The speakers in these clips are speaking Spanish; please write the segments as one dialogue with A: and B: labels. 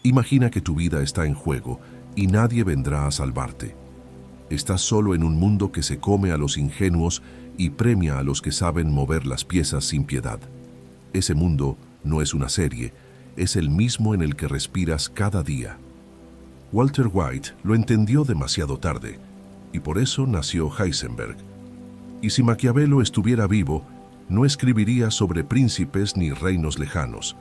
A: Imagina que tu vida está en juego y nadie vendrá a salvarte. Estás solo en un mundo que se come a los ingenuos y premia a los que saben mover las piezas sin piedad. Ese mundo no es una serie, es el mismo en el que respiras cada día. Walter White lo entendió demasiado tarde, y por eso nació Heisenberg. Y si Maquiavelo estuviera vivo, no escribiría sobre príncipes ni reinos lejanos.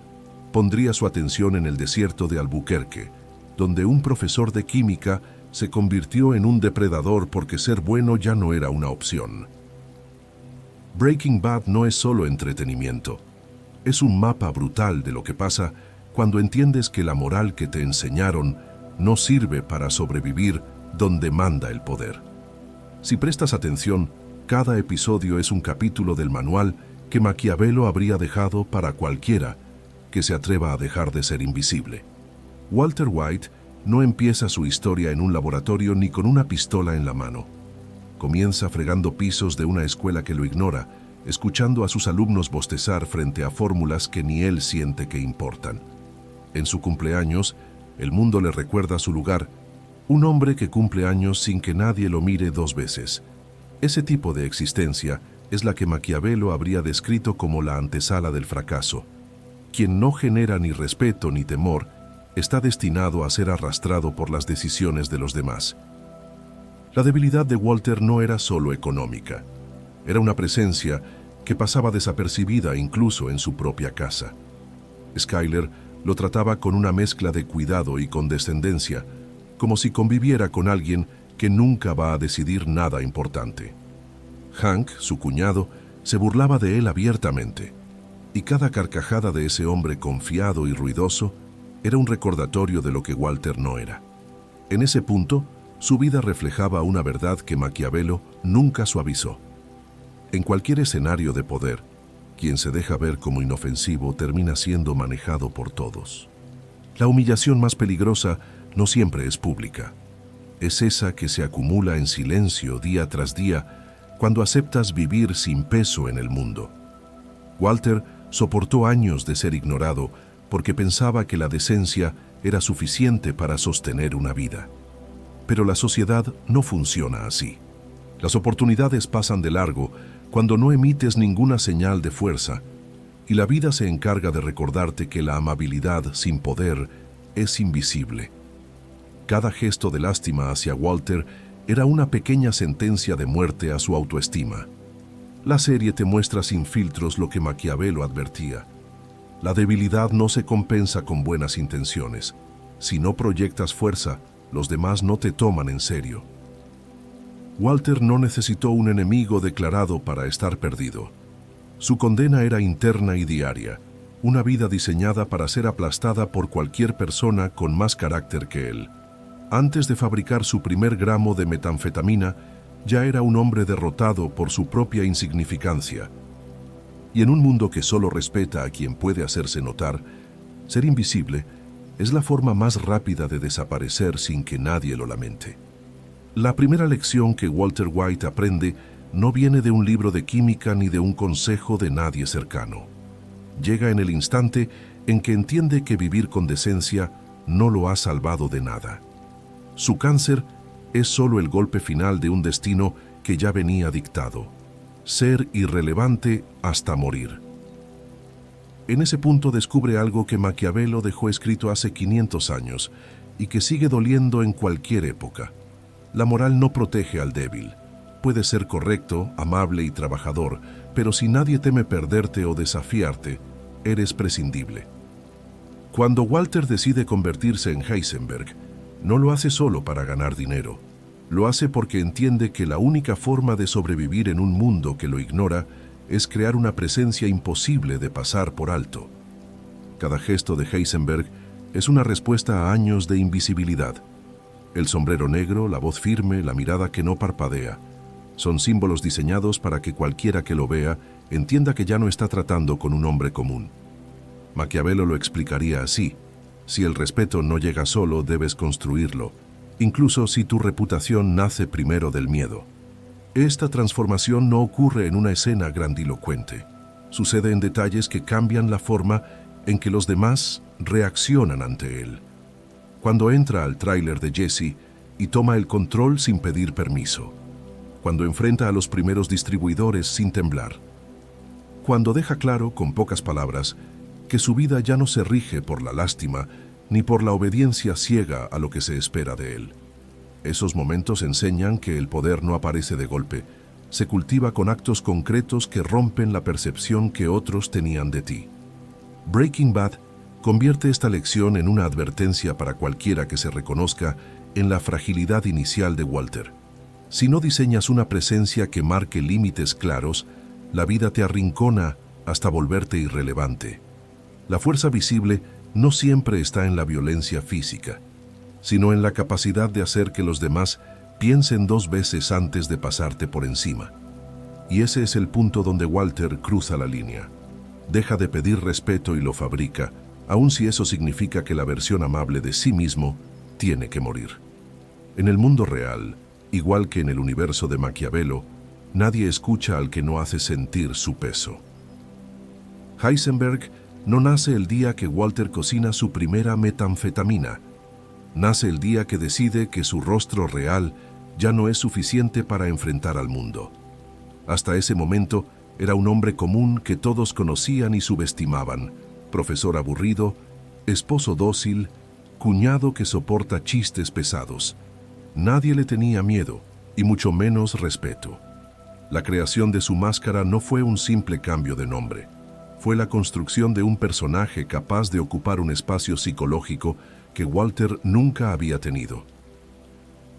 A: Pondría su atención en el desierto de Albuquerque, donde un profesor de química se convirtió en un depredador porque ser bueno ya no era una opción. Breaking Bad no es solo entretenimiento. Es un mapa brutal de lo que pasa cuando entiendes que la moral que te enseñaron no sirve para sobrevivir donde manda el poder. Si prestas atención, cada episodio es un capítulo del manual que Maquiavelo habría dejado para cualquiera que se atreva a dejar de ser invisible. Walter White no empieza su historia en un laboratorio ni con una pistola en la mano. Comienza fregando pisos de una escuela que lo ignora, escuchando a sus alumnos bostezar frente a fórmulas que ni él siente que importan. En su cumpleaños, el mundo le recuerda su lugar, un hombre que cumple años sin que nadie lo mire dos veces. Ese tipo de existencia es la que Maquiavelo habría descrito como la antesala del fracaso. Quien no genera ni respeto ni temor está destinado a ser arrastrado por las decisiones de los demás. La debilidad de Walter no era solo económica. Era una presencia que pasaba desapercibida incluso en su propia casa. Skyler lo trataba con una mezcla de cuidado y condescendencia, como si conviviera con alguien que nunca va a decidir nada importante. Hank, su cuñado, se burlaba de él abiertamente, y cada carcajada de ese hombre confiado y ruidoso era un recordatorio de lo que Walter no era. En ese punto, su vida reflejaba una verdad que Maquiavelo nunca suavizó. En cualquier escenario de poder, quien se deja ver como inofensivo termina siendo manejado por todos. La humillación más peligrosa no siempre es pública. Es esa que se acumula en silencio día tras día cuando aceptas vivir sin peso en el mundo. Walter soportó años de ser ignorado porque pensaba que la decencia era suficiente para sostener una vida. Pero la sociedad no funciona así. Las oportunidades pasan de largo cuando no emites ninguna señal de fuerza, y la vida se encarga de recordarte que la amabilidad sin poder es invisible. Cada gesto de lástima hacia Walter era una pequeña sentencia de muerte a su autoestima. La serie te muestra sin filtros lo que Maquiavelo advertía. La debilidad no se compensa con buenas intenciones. Si no proyectas fuerza, los demás no te toman en serio. Walter no necesitó un enemigo declarado para estar perdido. Su condena era interna y diaria, una vida diseñada para ser aplastada por cualquier persona con más carácter que él. Antes de fabricar su primer gramo de metanfetamina, ya era un hombre derrotado por su propia insignificancia. Y en un mundo que solo respeta a quien puede hacerse notar, ser invisible es la forma más rápida de desaparecer sin que nadie lo lamente. La primera lección que Walter White aprende no viene de un libro de química ni de un consejo de nadie cercano. Llega en el instante en que entiende que vivir con decencia no lo ha salvado de nada. Su cáncer es solo el golpe final de un destino que ya venía dictado: ser irrelevante hasta morir. En ese punto descubre algo que Maquiavelo dejó escrito hace 500 años y que sigue doliendo en cualquier época. La moral no protege al débil. Puede ser correcto, amable y trabajador, pero si nadie teme perderte o desafiarte, eres prescindible. Cuando Walter decide convertirse en Heisenberg, no lo hace solo para ganar dinero. Lo hace porque entiende que la única forma de sobrevivir en un mundo que lo ignora es crear una presencia imposible de pasar por alto. Cada gesto de Heisenberg es una respuesta a años de invisibilidad. El sombrero negro, la voz firme, la mirada que no parpadea, son símbolos diseñados para que cualquiera que lo vea entienda que ya no está tratando con un hombre común. Maquiavelo lo explicaría así: si el respeto no llega solo, debes construirlo, incluso si tu reputación nace primero del miedo. Esta transformación no ocurre en una escena grandilocuente. Sucede en detalles que cambian la forma en que los demás reaccionan ante él. Cuando entra al tráiler de Jesse y toma el control sin pedir permiso. Cuando enfrenta a los primeros distribuidores sin temblar. Cuando deja claro, con pocas palabras, que su vida ya no se rige por la lástima ni por la obediencia ciega a lo que se espera de él. Esos momentos enseñan que el poder no aparece de golpe, se cultiva con actos concretos que rompen la percepción que otros tenían de ti. Breaking Bad convierte esta lección en una advertencia para cualquiera que se reconozca en la fragilidad inicial de Walter. Si no diseñas una presencia que marque límites claros, la vida te arrincona hasta volverte irrelevante. La fuerza visible no siempre está en la violencia física, sino en la capacidad de hacer que los demás piensen dos veces antes de pasarte por encima. Y ese es el punto donde Walter cruza la línea. Deja de pedir respeto y lo fabrica, aun si eso significa que la versión amable de sí mismo tiene que morir. En el mundo real, igual que en el universo de Maquiavelo, nadie escucha al que no hace sentir su peso. Heisenberg no nace el día que Walter cocina su primera metanfetamina. Nace el día que decide que su rostro real ya no es suficiente para enfrentar al mundo. Hasta ese momento era un hombre común que todos conocían y subestimaban, profesor aburrido, esposo dócil, cuñado que soporta chistes pesados. Nadie le tenía miedo, y mucho menos respeto. La creación de su máscara no fue un simple cambio de nombre. Fue la construcción de un personaje capaz de ocupar un espacio psicológico que Walter nunca había tenido.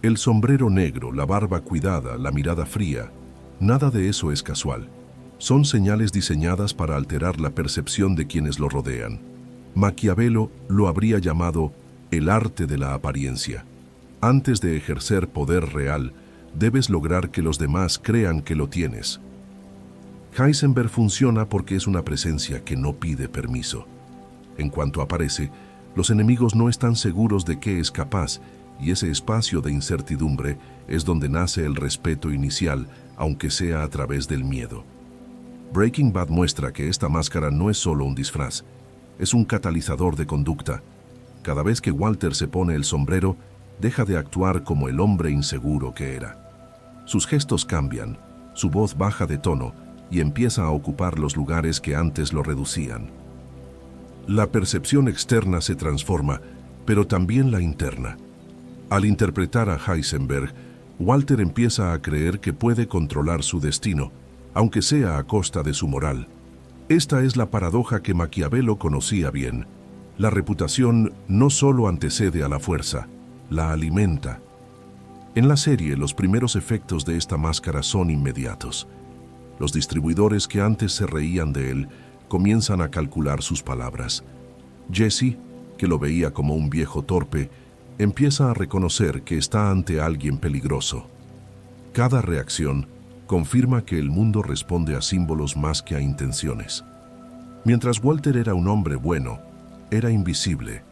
A: El sombrero negro, la barba cuidada, la mirada fría, nada de eso es casual. Son señales diseñadas para alterar la percepción de quienes lo rodean. Maquiavelo lo habría llamado el arte de la apariencia. Antes de ejercer poder real, debes lograr que los demás crean que lo tienes. Heisenberg funciona porque es una presencia que no pide permiso. En cuanto aparece, los enemigos no están seguros de qué es capaz, y ese espacio de incertidumbre es donde nace el respeto inicial, aunque sea a través del miedo. Breaking Bad muestra que esta máscara no es solo un disfraz, es un catalizador de conducta. Cada vez que Walter se pone el sombrero, deja de actuar como el hombre inseguro que era. Sus gestos cambian, su voz baja de tono y empieza a ocupar los lugares que antes lo reducían. La percepción externa se transforma, pero también la interna. Al interpretar a Heisenberg, Walter empieza a creer que puede controlar su destino, aunque sea a costa de su moral. Esta es la paradoja que Maquiavelo conocía bien. La reputación no solo antecede a la fuerza, la alimenta. En la serie, los primeros efectos de esta máscara son inmediatos. Los distribuidores que antes se reían de él comienzan a calcular sus palabras. Jesse, que lo veía como un viejo torpe, empieza a reconocer que está ante alguien peligroso. Cada reacción confirma que el mundo responde a símbolos más que a intenciones. Mientras Walter era un hombre bueno, era invisible.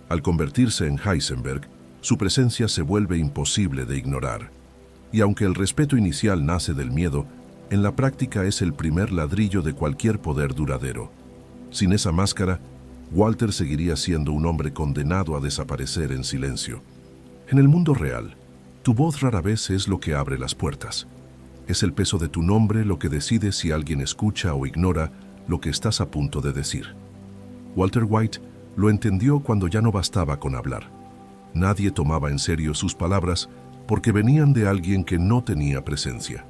A: Al convertirse en Heisenberg, su presencia se vuelve imposible de ignorar. Y aunque el respeto inicial nace del miedo, en la práctica es el primer ladrillo de cualquier poder duradero. Sin esa máscara, Walter seguiría siendo un hombre condenado a desaparecer en silencio. En el mundo real, tu voz rara vez es lo que abre las puertas. Es el peso de tu nombre lo que decide si alguien escucha o ignora lo que estás a punto de decir. Walter White lo entendió cuando ya no bastaba con hablar. Nadie tomaba en serio sus palabras porque venían de alguien que no tenía presencia.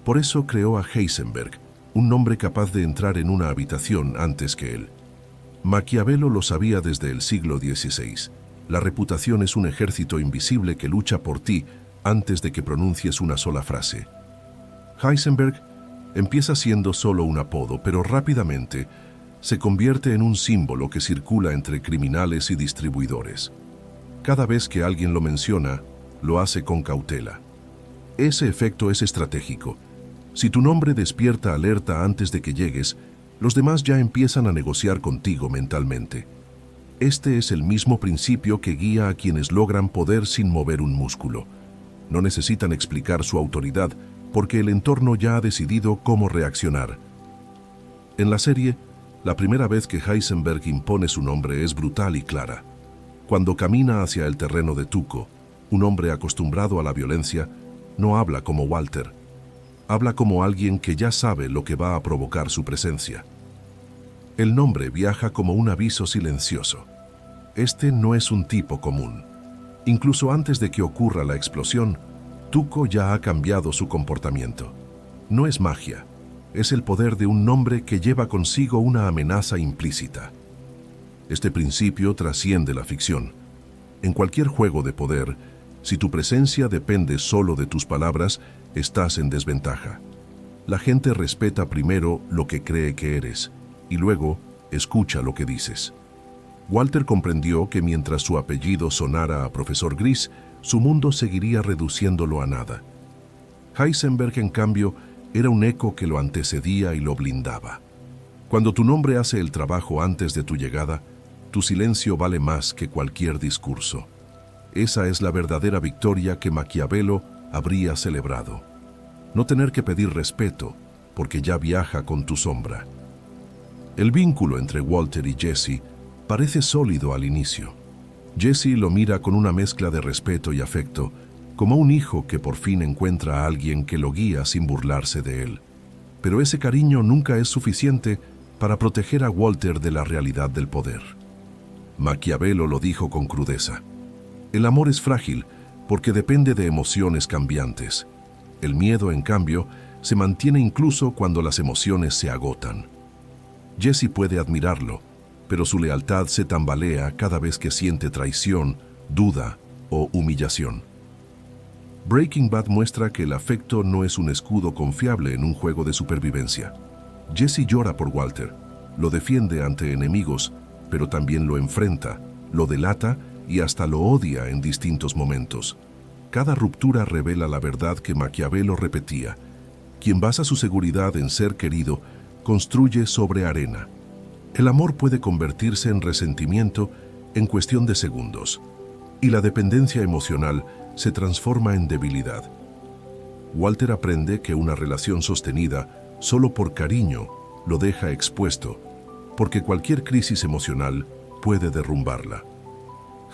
A: Por eso creó a Heisenberg, un hombre capaz de entrar en una habitación antes que él. Maquiavelo lo sabía desde el siglo XVI. La reputación es un ejército invisible que lucha por ti antes de que pronuncies una sola frase. Heisenberg empieza siendo solo un apodo, pero rápidamente se convierte en un símbolo que circula entre criminales y distribuidores. Cada vez que alguien lo menciona, lo hace con cautela. Ese efecto es estratégico. Si tu nombre despierta alerta antes de que llegues, los demás ya empiezan a negociar contigo mentalmente. Este es el mismo principio que guía a quienes logran poder sin mover un músculo. No necesitan explicar su autoridad porque el entorno ya ha decidido cómo reaccionar. En la serie, la primera vez que Heisenberg impone su nombre es brutal y clara. Cuando camina hacia el terreno de Tuco, un hombre acostumbrado a la violencia no habla como Walter. Habla como alguien que ya sabe lo que va a provocar su presencia. El nombre viaja como un aviso silencioso. Este no es un tipo común. Incluso antes de que ocurra la explosión, Tuco ya ha cambiado su comportamiento. No es magia, es el poder de un nombre que lleva consigo una amenaza implícita. Este principio trasciende la ficción. En cualquier juego de poder, si tu presencia depende solo de tus palabras, estás en desventaja. La gente respeta primero lo que cree que eres, y luego escucha lo que dices. Walter comprendió que mientras su apellido sonara a Profesor Gris, su mundo seguiría reduciéndolo a nada. Heisenberg, en cambio, era un eco que lo antecedía y lo blindaba. Cuando tu nombre hace el trabajo antes de tu llegada, tu silencio vale más que cualquier discurso. Esa es la verdadera victoria que Maquiavelo habría celebrado. No tener que pedir respeto, porque ya viaja con tu sombra. El vínculo entre Walter y Jesse parece sólido al inicio. Jesse lo mira con una mezcla de respeto y afecto, como un hijo que por fin encuentra a alguien que lo guía sin burlarse de él. Pero ese cariño nunca es suficiente para proteger a Walter de la realidad del poder. Maquiavelo lo dijo con crudeza. El amor es frágil porque depende de emociones cambiantes. El miedo, en cambio, se mantiene incluso cuando las emociones se agotan. Jesse puede admirarlo, pero su lealtad se tambalea cada vez que siente traición, duda o humillación. Breaking Bad muestra que el afecto no es un escudo confiable en un juego de supervivencia. Jesse llora por Walter, lo defiende ante enemigos, pero también lo enfrenta, lo delata y hasta lo odia en distintos momentos. Cada ruptura revela la verdad que Maquiavelo repetía: quien basa su seguridad en ser querido, construye sobre arena. El amor puede convertirse en resentimiento en cuestión de segundos, y la dependencia emocional se transforma en debilidad. Walter aprende que una relación sostenida solo por cariño lo deja expuesto, porque cualquier crisis emocional puede derrumbarla.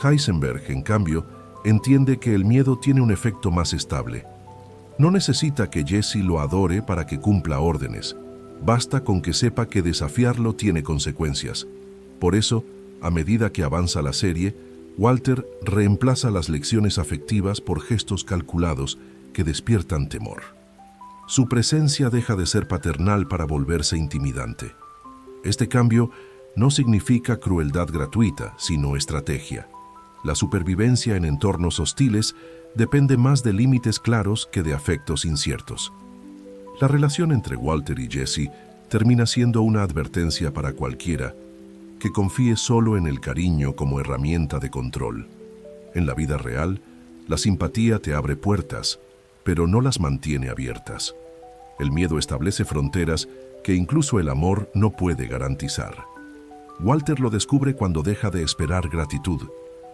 A: Heisenberg, en cambio, entiende que el miedo tiene un efecto más estable. No necesita que Jesse lo adore para que cumpla órdenes. Basta con que sepa que desafiarlo tiene consecuencias. Por eso, a medida que avanza la serie, Walter reemplaza las lecciones afectivas por gestos calculados que despiertan temor. Su presencia deja de ser paternal para volverse intimidante. Este cambio no significa crueldad gratuita, sino estrategia. La supervivencia en entornos hostiles depende más de límites claros que de afectos inciertos. La relación entre Walter y Jesse termina siendo una advertencia para cualquiera que confíe solo en el cariño como herramienta de control. En la vida real, la simpatía te abre puertas, pero no las mantiene abiertas. El miedo establece fronteras que incluso el amor no puede garantizar. Walter lo descubre cuando deja de esperar gratitud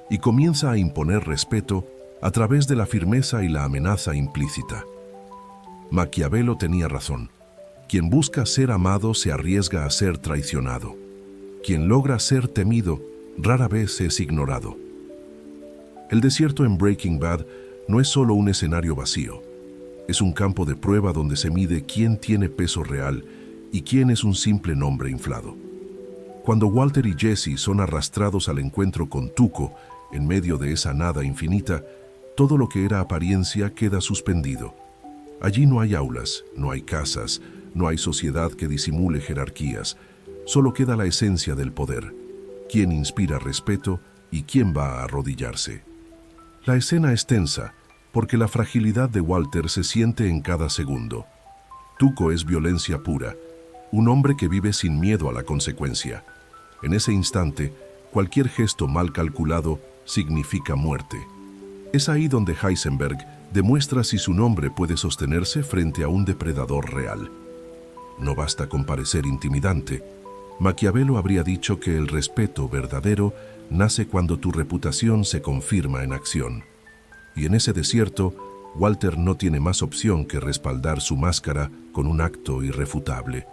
A: y comienza a imponer respeto a través de la firmeza y la amenaza implícita. Maquiavelo tenía razón. Quien busca ser amado se arriesga a ser traicionado. Quien logra ser temido rara vez es ignorado. El desierto en Breaking Bad no es solo un escenario vacío. Es un campo de prueba donde se mide quién tiene peso real y quién es un simple nombre inflado. Cuando Walter y Jesse son arrastrados al encuentro con Tuco, en medio de esa nada infinita, todo lo que era apariencia queda suspendido. Allí no hay aulas, no hay casas, no hay sociedad que disimule jerarquías. Solo queda la esencia del poder, quién inspira respeto y quién va a arrodillarse. La escena es tensa, porque la fragilidad de Walter se siente en cada segundo. Tuco es violencia pura, un hombre que vive sin miedo a la consecuencia. En ese instante, cualquier gesto mal calculado significa muerte. Es ahí donde Heisenberg demuestra si su nombre puede sostenerse frente a un depredador real. No basta con parecer intimidante. Maquiavelo habría dicho que el respeto verdadero nace cuando tu reputación se confirma en acción. Y en ese desierto, Walter no tiene más opción que respaldar su máscara con un acto irrefutable.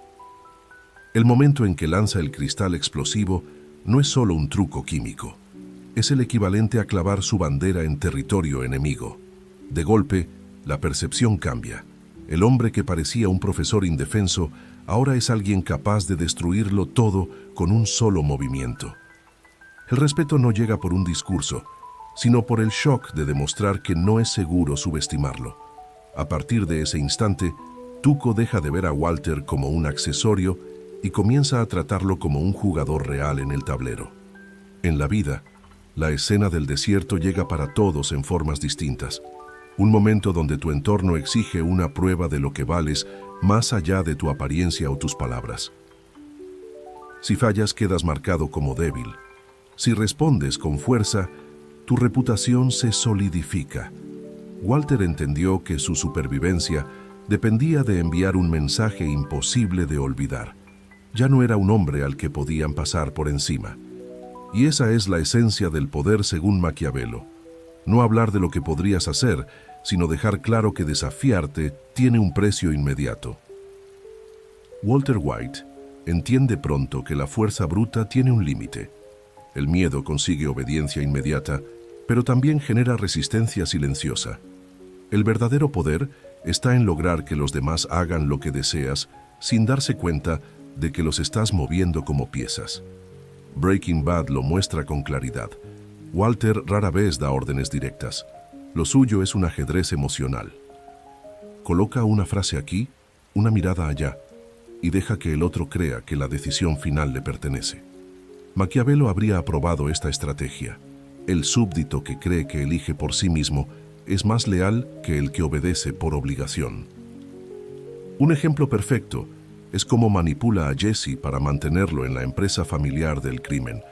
A: El momento en que lanza el cristal explosivo no es solo un truco químico. es el equivalente a clavar su bandera en territorio enemigo. De golpe, la percepción cambia. El hombre que parecía un profesor indefenso ahora es alguien capaz de destruirlo todo con un solo movimiento. El respeto no llega por un discurso, sino por el shock de demostrar que no es seguro subestimarlo. A partir de ese instante, Tuco deja de ver a Walter como un accesorio y comienza a tratarlo como un jugador real en el tablero. En la vida, la escena del desierto llega para todos en formas distintas. Un momento donde tu entorno exige una prueba de lo que vales más allá de tu apariencia o tus palabras. Si fallas, quedas marcado como débil. Si respondes con fuerza, tu reputación se solidifica. Walter entendió que su supervivencia dependía de enviar un mensaje imposible de olvidar. Ya no era un hombre al que podían pasar por encima. Y esa es la esencia del poder según Maquiavelo. No hablar de lo que podrías hacer, sino dejar claro que desafiarte tiene un precio inmediato. Walter White entiende pronto que la fuerza bruta tiene un límite. El miedo consigue obediencia inmediata, pero también genera resistencia silenciosa. El verdadero poder está en lograr que los demás hagan lo que deseas sin darse cuenta de que los estás moviendo como piezas. Breaking Bad lo muestra con claridad. Walter rara vez da órdenes directas. Lo suyo es un ajedrez emocional. Coloca una frase aquí, una mirada allá, y deja que el otro crea que la decisión final le pertenece. Maquiavelo habría aprobado esta estrategia. El súbdito que cree que elige por sí mismo es más leal que el que obedece por obligación. Un ejemplo perfecto es cómo manipula a Jesse para mantenerlo en la empresa familiar del crimen.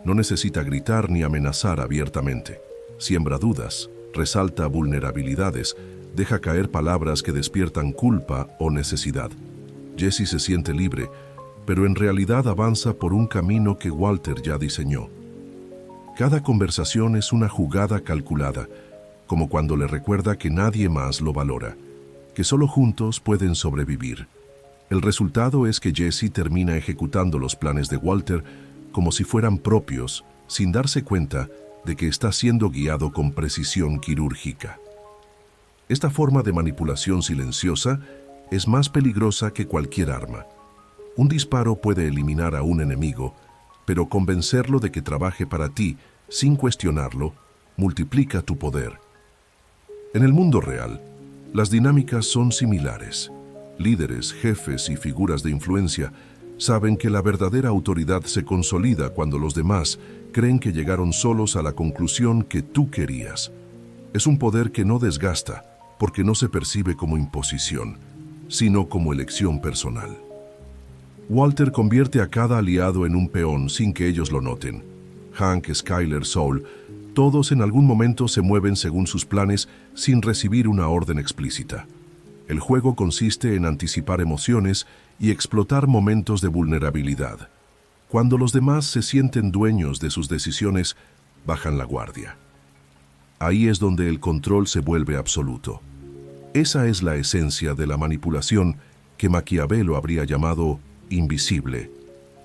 A: No necesita gritar ni amenazar abiertamente. Siembra dudas, resalta vulnerabilidades, deja caer palabras que despiertan culpa o necesidad. Jesse se siente libre, pero en realidad avanza por un camino que Walter ya diseñó. Cada conversación es una jugada calculada, como cuando le recuerda que nadie más lo valora, que solo juntos pueden sobrevivir. El resultado es que Jesse termina ejecutando los planes de Walter como si fueran propios, sin darse cuenta de que está siendo guiado con precisión quirúrgica. Esta forma de manipulación silenciosa es más peligrosa que cualquier arma. Un disparo puede eliminar a un enemigo, pero convencerlo de que trabaje para ti sin cuestionarlo multiplica tu poder. En el mundo real, las dinámicas son similares. Líderes, jefes y figuras de influencia saben que la verdadera autoridad se consolida cuando los demás creen que llegaron solos a la conclusión que tú querías. Es un poder que no desgasta, porque no se percibe como imposición, sino como elección personal. Walter convierte a cada aliado en un peón sin que ellos lo noten. Hank, Skyler, Saul, todos en algún momento se mueven según sus planes sin recibir una orden explícita. El juego consiste en anticipar emociones y explotar momentos de vulnerabilidad. Cuando los demás se sienten dueños de sus decisiones, bajan la guardia. Ahí es donde el control se vuelve absoluto. Esa es la esencia de la manipulación que Maquiavelo habría llamado invisible.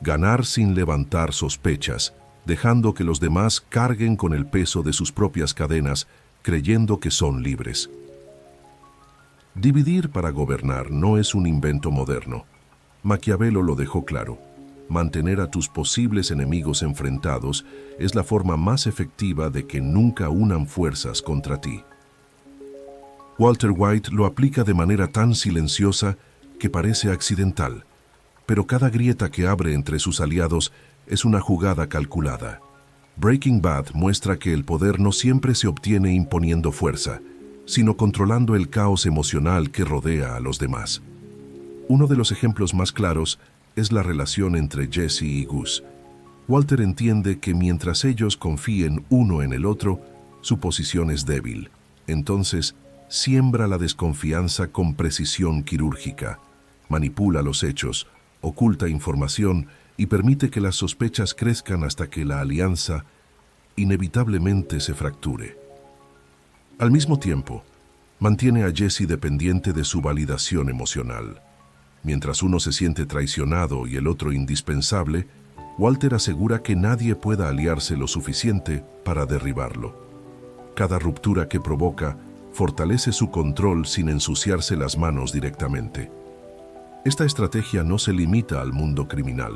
A: Ganar sin levantar sospechas, dejando que los demás carguen con el peso de sus propias cadenas, creyendo que son libres. Dividir para gobernar no es un invento moderno. Maquiavelo lo dejó claro. Mantener a tus posibles enemigos enfrentados es la forma más efectiva de que nunca unan fuerzas contra ti. Walter White lo aplica de manera tan silenciosa que parece accidental, pero cada grieta que abre entre sus aliados es una jugada calculada. Breaking Bad muestra que el poder no siempre se obtiene imponiendo fuerza, sino controlando el caos emocional que rodea a los demás. Uno de los ejemplos más claros es la relación entre Jesse y Gus. Walter entiende que mientras ellos confíen uno en el otro, su posición es débil. Entonces, siembra la desconfianza con precisión quirúrgica, manipula los hechos, oculta información y permite que las sospechas crezcan hasta que la alianza inevitablemente se fracture. Al mismo tiempo, mantiene a Jesse dependiente de su validación emocional. Mientras uno se siente traicionado y el otro indispensable, Walter asegura que nadie pueda aliarse lo suficiente para derribarlo. Cada ruptura que provoca fortalece su control sin ensuciarse las manos directamente. Esta estrategia no se limita al mundo criminal.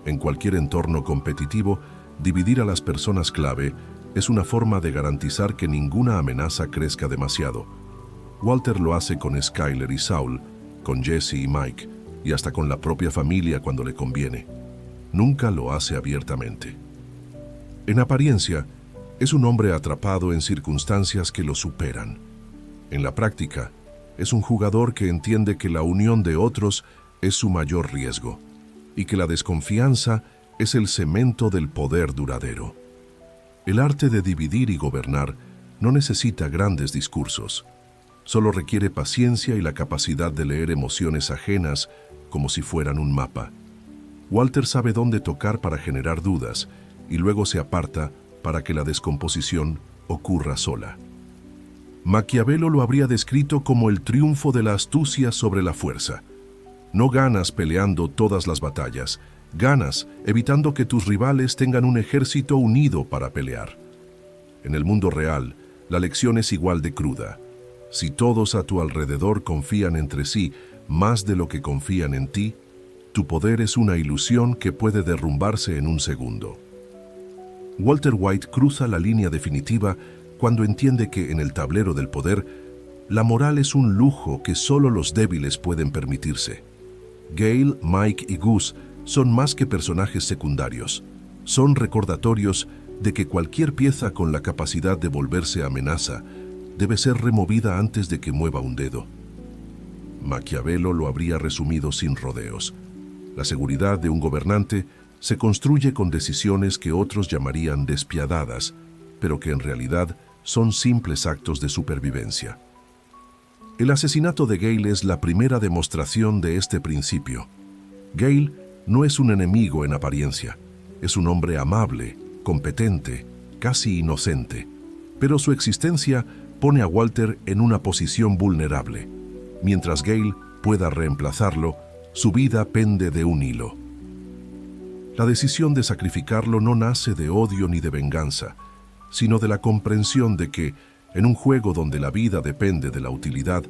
A: En cualquier entorno competitivo, dividir a las personas clave es una forma de garantizar que ninguna amenaza crezca demasiado. Walter lo hace con Skyler y Saul, con Jesse y Mike, y hasta con la propia familia cuando le conviene. Nunca lo hace abiertamente. En apariencia, es un hombre atrapado en circunstancias que lo superan. En la práctica, es un jugador que entiende que la unión de otros es su mayor riesgo y que la desconfianza es el cemento del poder duradero. El arte de dividir y gobernar no necesita grandes discursos. Solo requiere paciencia y la capacidad de leer emociones ajenas como si fueran un mapa. Walter sabe dónde tocar para generar dudas y luego se aparta para que la descomposición ocurra sola. Maquiavelo lo habría descrito como el triunfo de la astucia sobre la fuerza. No ganas peleando todas las batallas, ganas evitando que tus rivales tengan un ejército unido para pelear. En el mundo real, la lección es igual de cruda. Si todos a tu alrededor confían entre sí más de lo que confían en ti, tu poder es una ilusión que puede derrumbarse en un segundo. Walter White cruza la línea definitiva cuando entiende que en el tablero del poder, la moral es un lujo que solo los débiles pueden permitirse. Gale, Mike y Gus son más que personajes secundarios. Son recordatorios de que cualquier pieza con la capacidad de volverse amenaza debe ser removida antes de que mueva un dedo. Maquiavelo lo habría resumido sin rodeos. La seguridad de un gobernante se construye con decisiones que otros llamarían despiadadas, pero que en realidad son simples actos de supervivencia. El asesinato de Gale es la primera demostración de este principio. Gale no es un enemigo en apariencia, es un hombre amable, competente, casi inocente, pero su existencia pone a Walter en una posición vulnerable. Mientras Gale pueda reemplazarlo, su vida pende de un hilo. La decisión de sacrificarlo no nace de odio ni de venganza, sino de la comprensión de que, en un juego donde la vida depende de la utilidad,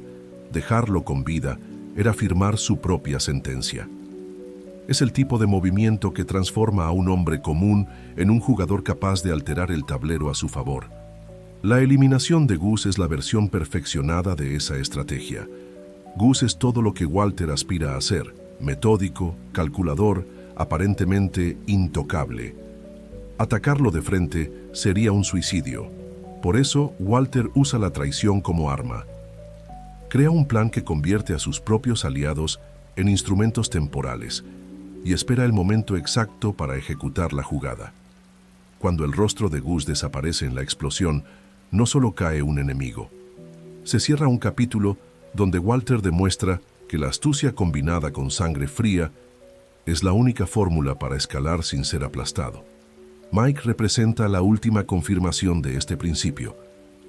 A: dejarlo con vida era firmar su propia sentencia. Es el tipo de movimiento que transforma a un hombre común en un jugador capaz de alterar el tablero a su favor. La eliminación de Gus es la versión perfeccionada de esa estrategia. Gus es todo lo que Walter aspira a ser: metódico, calculador, aparentemente intocable. Atacarlo de frente sería un suicidio. Por eso, Walter usa la traición como arma. Crea un plan que convierte a sus propios aliados en instrumentos temporales y espera el momento exacto para ejecutar la jugada. Cuando el rostro de Gus desaparece en la explosión, no solo cae un enemigo. Se cierra un capítulo donde Walter demuestra que la astucia combinada con sangre fría es la única fórmula para escalar sin ser aplastado. Mike representa la última confirmación de este principio.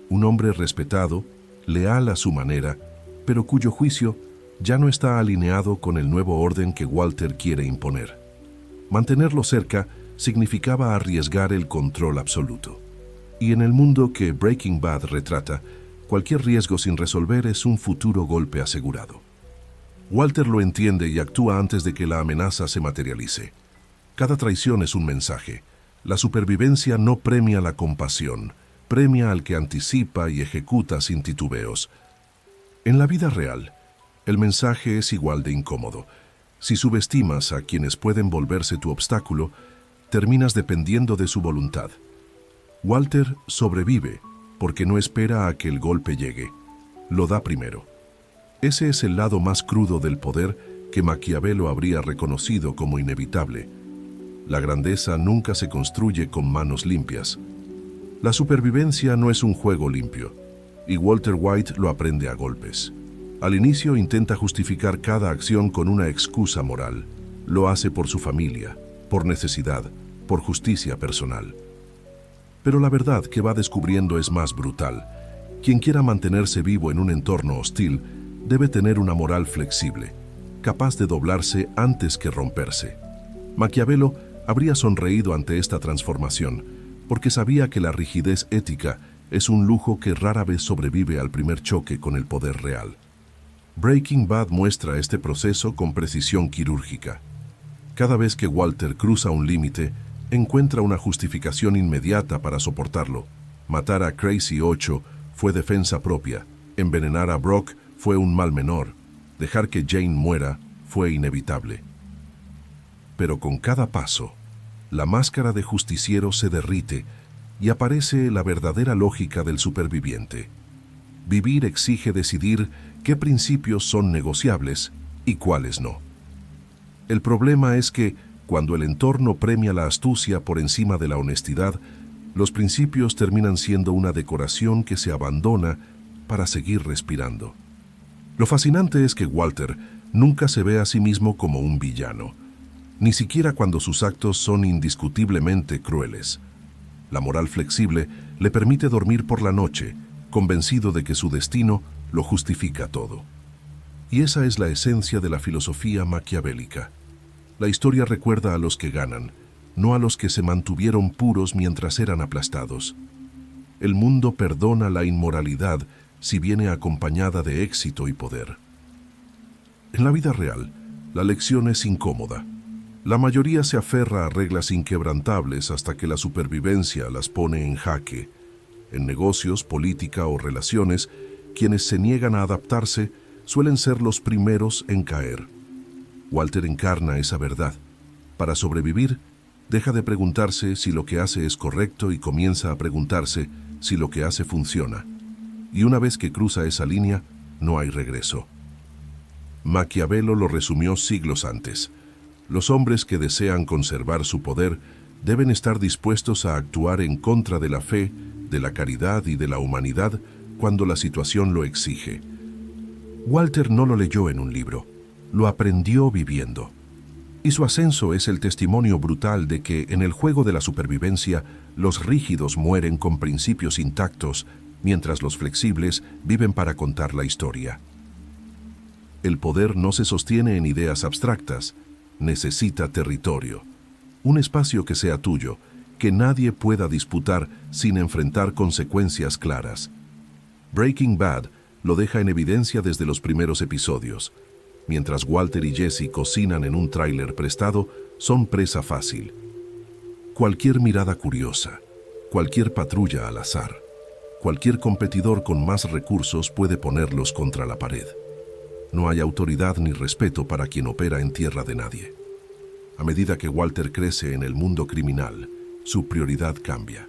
A: Un hombre respetado, leal a su manera, pero cuyo juicio ya no está alineado con el nuevo orden que Walter quiere imponer. Mantenerlo cerca significaba arriesgar el control absoluto. Y en el mundo que Breaking Bad retrata, cualquier riesgo sin resolver es un futuro golpe asegurado. Walter lo entiende y actúa antes de que la amenaza se materialice. Cada traición es un mensaje. La supervivencia no premia la compasión, premia al que anticipa y ejecuta sin titubeos. En la vida real, el mensaje es igual de incómodo. Si subestimas a quienes pueden volverse tu obstáculo, terminas dependiendo de su voluntad. Walter sobrevive porque no espera a que el golpe llegue. Lo da primero. Ese es el lado más crudo del poder que Maquiavelo habría reconocido como inevitable. La grandeza nunca se construye con manos limpias. La supervivencia no es un juego limpio, y Walter White lo aprende a golpes. Al inicio intenta justificar cada acción con una excusa moral. Lo hace por su familia, por necesidad, por justicia personal. Pero la verdad que va descubriendo es más brutal. Quien quiera mantenerse vivo en un entorno hostil debe tener una moral flexible, capaz de doblarse antes que romperse. Maquiavelo Habría sonreído ante esta transformación, porque sabía que la rigidez ética es un lujo que rara vez sobrevive al primer choque con el poder real. Breaking Bad muestra este proceso con precisión quirúrgica. Cada vez que Walter cruza un límite, encuentra una justificación inmediata para soportarlo. Matar a Crazy 8 fue defensa propia, envenenar a Brock fue un mal menor, dejar que Jane muera fue inevitable. Pero con cada paso, la máscara de justiciero se derrite y aparece la verdadera lógica del superviviente. Vivir exige decidir qué principios son negociables y cuáles no. El problema es que, cuando el entorno premia la astucia por encima de la honestidad, los principios terminan siendo una decoración que se abandona para seguir respirando. Lo fascinante es que Walter nunca se ve a sí mismo como un villano, ni siquiera cuando sus actos son indiscutiblemente crueles. La moral flexible le permite dormir por la noche, convencido de que su destino lo justifica todo. Y esa es la esencia de la filosofía maquiavélica. La historia recuerda a los que ganan, no a los que se mantuvieron puros mientras eran aplastados. El mundo perdona la inmoralidad si viene acompañada de éxito y poder. En la vida real, la lección es incómoda. La mayoría se aferra a reglas inquebrantables hasta que la supervivencia las pone en jaque. En negocios, política o relaciones, quienes se niegan a adaptarse suelen ser los primeros en caer. Walter encarna esa verdad. Para sobrevivir, deja de preguntarse si lo que hace es correcto y comienza a preguntarse si lo que hace funciona. Y una vez que cruza esa línea, no hay regreso. Maquiavelo lo resumió siglos antes. Los hombres que desean conservar su poder deben estar dispuestos a actuar en contra de la fe, de la caridad y de la humanidad cuando la situación lo exige. Walter no lo leyó en un libro, lo aprendió viviendo. Y su ascenso es el testimonio brutal de que en el juego de la supervivencia los rígidos mueren con principios intactos, mientras los flexibles viven para contar la historia. El poder no se sostiene en ideas abstractas, necesita territorio, un espacio que sea tuyo, que nadie pueda disputar sin enfrentar consecuencias claras. Breaking Bad lo deja en evidencia desde los primeros episodios. Mientras Walter y Jesse cocinan en un tráiler prestado, son presa fácil. Cualquier mirada curiosa, cualquier patrulla al azar, cualquier competidor con más recursos puede ponerlos contra la pared. No hay autoridad ni respeto para quien opera en tierra de nadie. A medida que Walter crece en el mundo criminal, su prioridad cambia.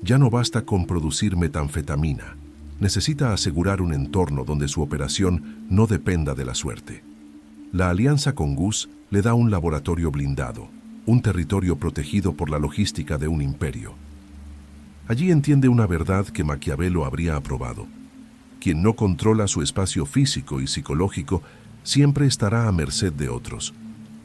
A: Ya no basta con producir metanfetamina. Necesita asegurar un entorno donde su operación no dependa de la suerte. La alianza con Gus le da un laboratorio blindado, un territorio protegido por la logística de un imperio. Allí entiende una verdad que Maquiavelo habría aprobado. Quien no controla su espacio físico y psicológico siempre estará a merced de otros.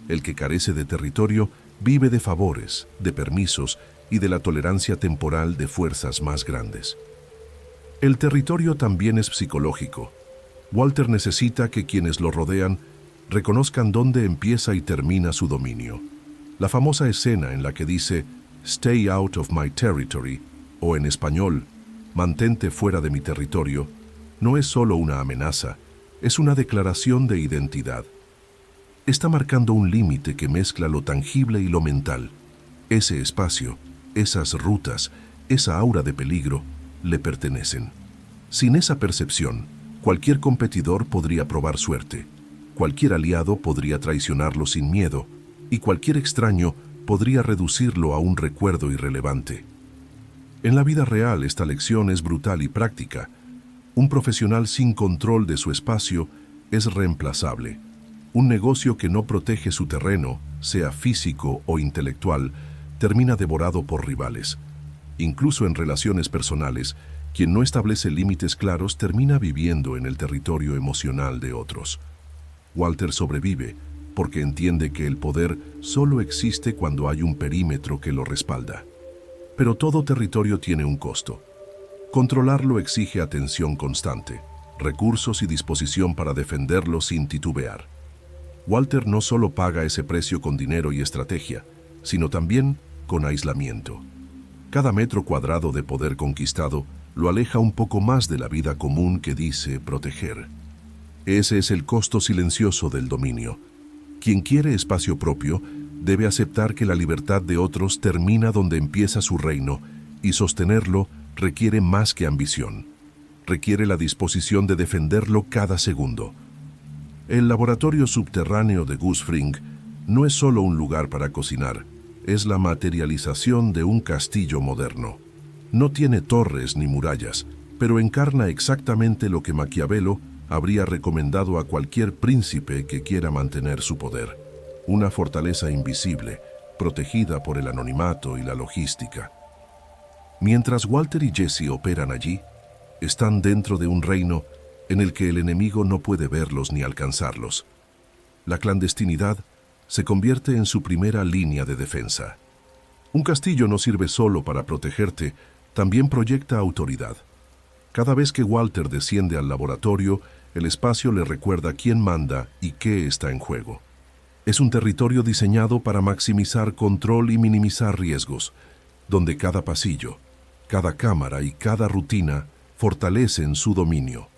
A: El que carece de territorio vive de favores, de permisos y de la tolerancia temporal de fuerzas más grandes. El territorio también es psicológico. Walter necesita que quienes lo rodean reconozcan dónde empieza y termina su dominio. La famosa escena en la que dice "Stay out of my territory", o en español, "Mantente fuera de mi territorio", no es solo una amenaza, es una declaración de identidad. Está marcando un límite que mezcla lo tangible y lo mental. Ese espacio, esas rutas, esa aura de peligro, le pertenecen. Sin esa percepción, cualquier competidor podría probar suerte, cualquier aliado podría traicionarlo sin miedo, y cualquier extraño podría reducirlo a un recuerdo irrelevante. En la vida real esta lección es brutal y práctica. Un profesional sin control de su espacio es reemplazable. Un negocio que no protege su terreno, sea físico o intelectual, termina devorado por rivales. Incluso en relaciones personales, quien no establece límites claros termina viviendo en el territorio emocional de otros. Walter sobrevive porque entiende que el poder solo existe cuando hay un perímetro que lo respalda. Pero todo territorio tiene un costo. Controlarlo exige atención constante, recursos y disposición para defenderlo sin titubear. Walter no solo paga ese precio con dinero y estrategia, sino también con aislamiento. Cada metro cuadrado de poder conquistado lo aleja un poco más de la vida común que dice proteger. Ese es el costo silencioso del dominio. Quien quiere espacio propio debe aceptar que la libertad de otros termina donde empieza su reino, y sostenerlo requiere más que ambición. Requiere la disposición de defenderlo cada segundo. El laboratorio subterráneo de Gus Fring no es solo un lugar para cocinar, es la materialización de un castillo moderno. No tiene torres ni murallas, pero encarna exactamente lo que Maquiavelo habría recomendado a cualquier príncipe que quiera mantener su poder. Una fortaleza invisible, protegida por el anonimato y la logística. Mientras Walter y Jesse operan allí, están dentro de un reino en el que el enemigo no puede verlos ni alcanzarlos. La clandestinidad se convierte en su primera línea de defensa. Un castillo no sirve solo para protegerte, también proyecta autoridad. Cada vez que Walter desciende al laboratorio, el espacio le recuerda quién manda y qué está en juego. Es un territorio diseñado para maximizar control y minimizar riesgos, donde cada pasillo, cada cámara y cada rutina fortalecen su dominio.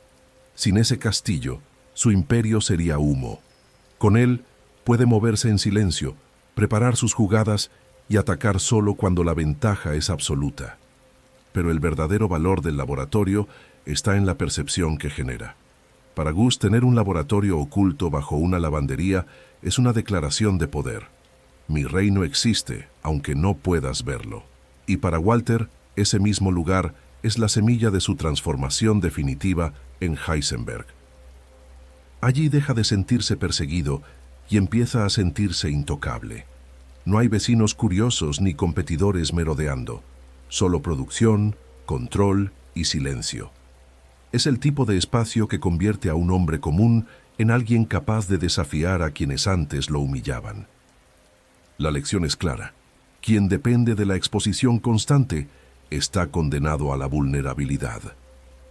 A: Sin ese castillo, su imperio sería humo. Con él, puede moverse en silencio, preparar sus jugadas y atacar solo cuando la ventaja es absoluta. Pero el verdadero valor del laboratorio está en la percepción que genera. Para Gus, tener un laboratorio oculto bajo una lavandería es una declaración de poder. Mi reino existe, aunque no puedas verlo. Y para Walter, ese mismo lugar es la semilla de su transformación definitiva en Heisenberg. Allí deja de sentirse perseguido y empieza a sentirse intocable. No hay vecinos curiosos ni competidores merodeando, solo producción, control y silencio. Es el tipo de espacio que convierte a un hombre común en alguien capaz de desafiar a quienes antes lo humillaban. La lección es clara. Quien depende de la exposición constante está condenado a la vulnerabilidad.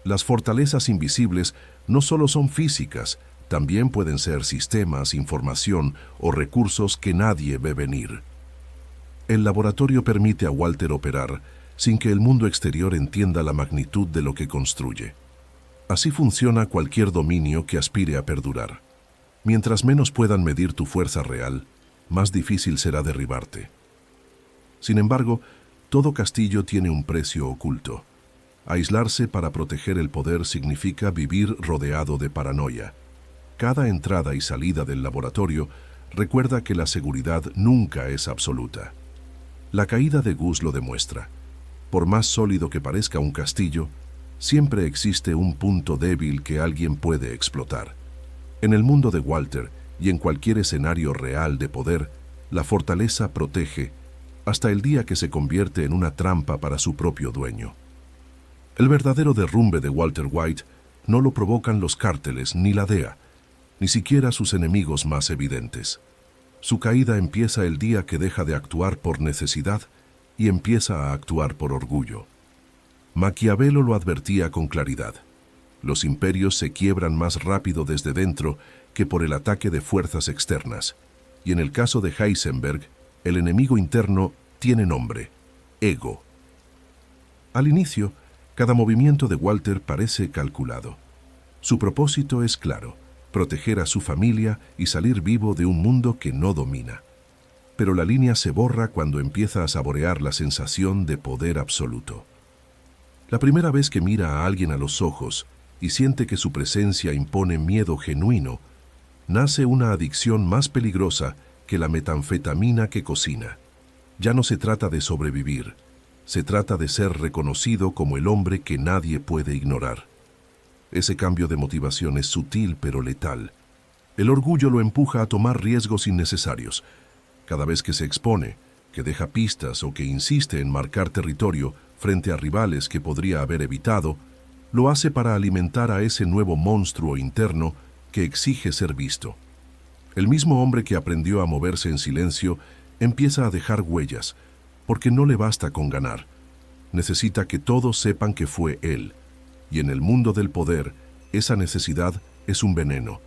A: Las fortalezas invisibles no solo son físicas, también pueden ser sistemas, información o recursos que nadie ve venir. El laboratorio permite a Walter operar sin que el mundo exterior entienda la magnitud de lo que construye. Así funciona cualquier dominio que aspire a perdurar. Mientras menos puedan medir tu fuerza real, más difícil será derribarte. Sin embargo, todo castillo tiene un precio oculto. Aislarse para proteger el poder significa vivir rodeado de paranoia. Cada entrada y salida del laboratorio recuerda que la seguridad nunca es absoluta. La caída de Gus lo demuestra. Por más sólido que parezca un castillo, siempre existe un punto débil que alguien puede explotar. En el mundo de Walter y en cualquier escenario real de poder, la fortaleza protege hasta el día que se convierte en una trampa para su propio dueño. El verdadero derrumbe de Walter White no lo provocan los cárteles ni la DEA, ni siquiera sus enemigos más evidentes. Su caída empieza el día que deja de actuar por necesidad y empieza a actuar por orgullo. Maquiavelo lo advertía con claridad. Los imperios se quiebran más rápido desde dentro que por el ataque de fuerzas externas, y en el caso de Heisenberg, el enemigo interno tiene nombre: ego. Al inicio, cada movimiento de Walter parece calculado. Su propósito es claro: proteger a su familia y salir vivo de un mundo que no domina. Pero la línea se borra cuando empieza a saborear la sensación de poder absoluto. La primera vez que mira a alguien a los ojos y siente que su presencia impone miedo genuino, nace una adicción más peligrosa que la metanfetamina que cocina. Ya no se trata de sobrevivir, se trata de ser reconocido como el hombre que nadie puede ignorar. Ese cambio de motivación es sutil pero letal. El orgullo lo empuja a tomar riesgos innecesarios. Cada vez que se expone, que deja pistas o que insiste en marcar territorio frente a rivales que podría haber evitado, lo hace para alimentar a ese nuevo monstruo interno que exige ser visto. El mismo hombre que aprendió a moverse en silencio empieza a dejar huellas, porque no le basta con ganar. Necesita que todos sepan que fue él. Y en el mundo del poder, esa necesidad es un veneno.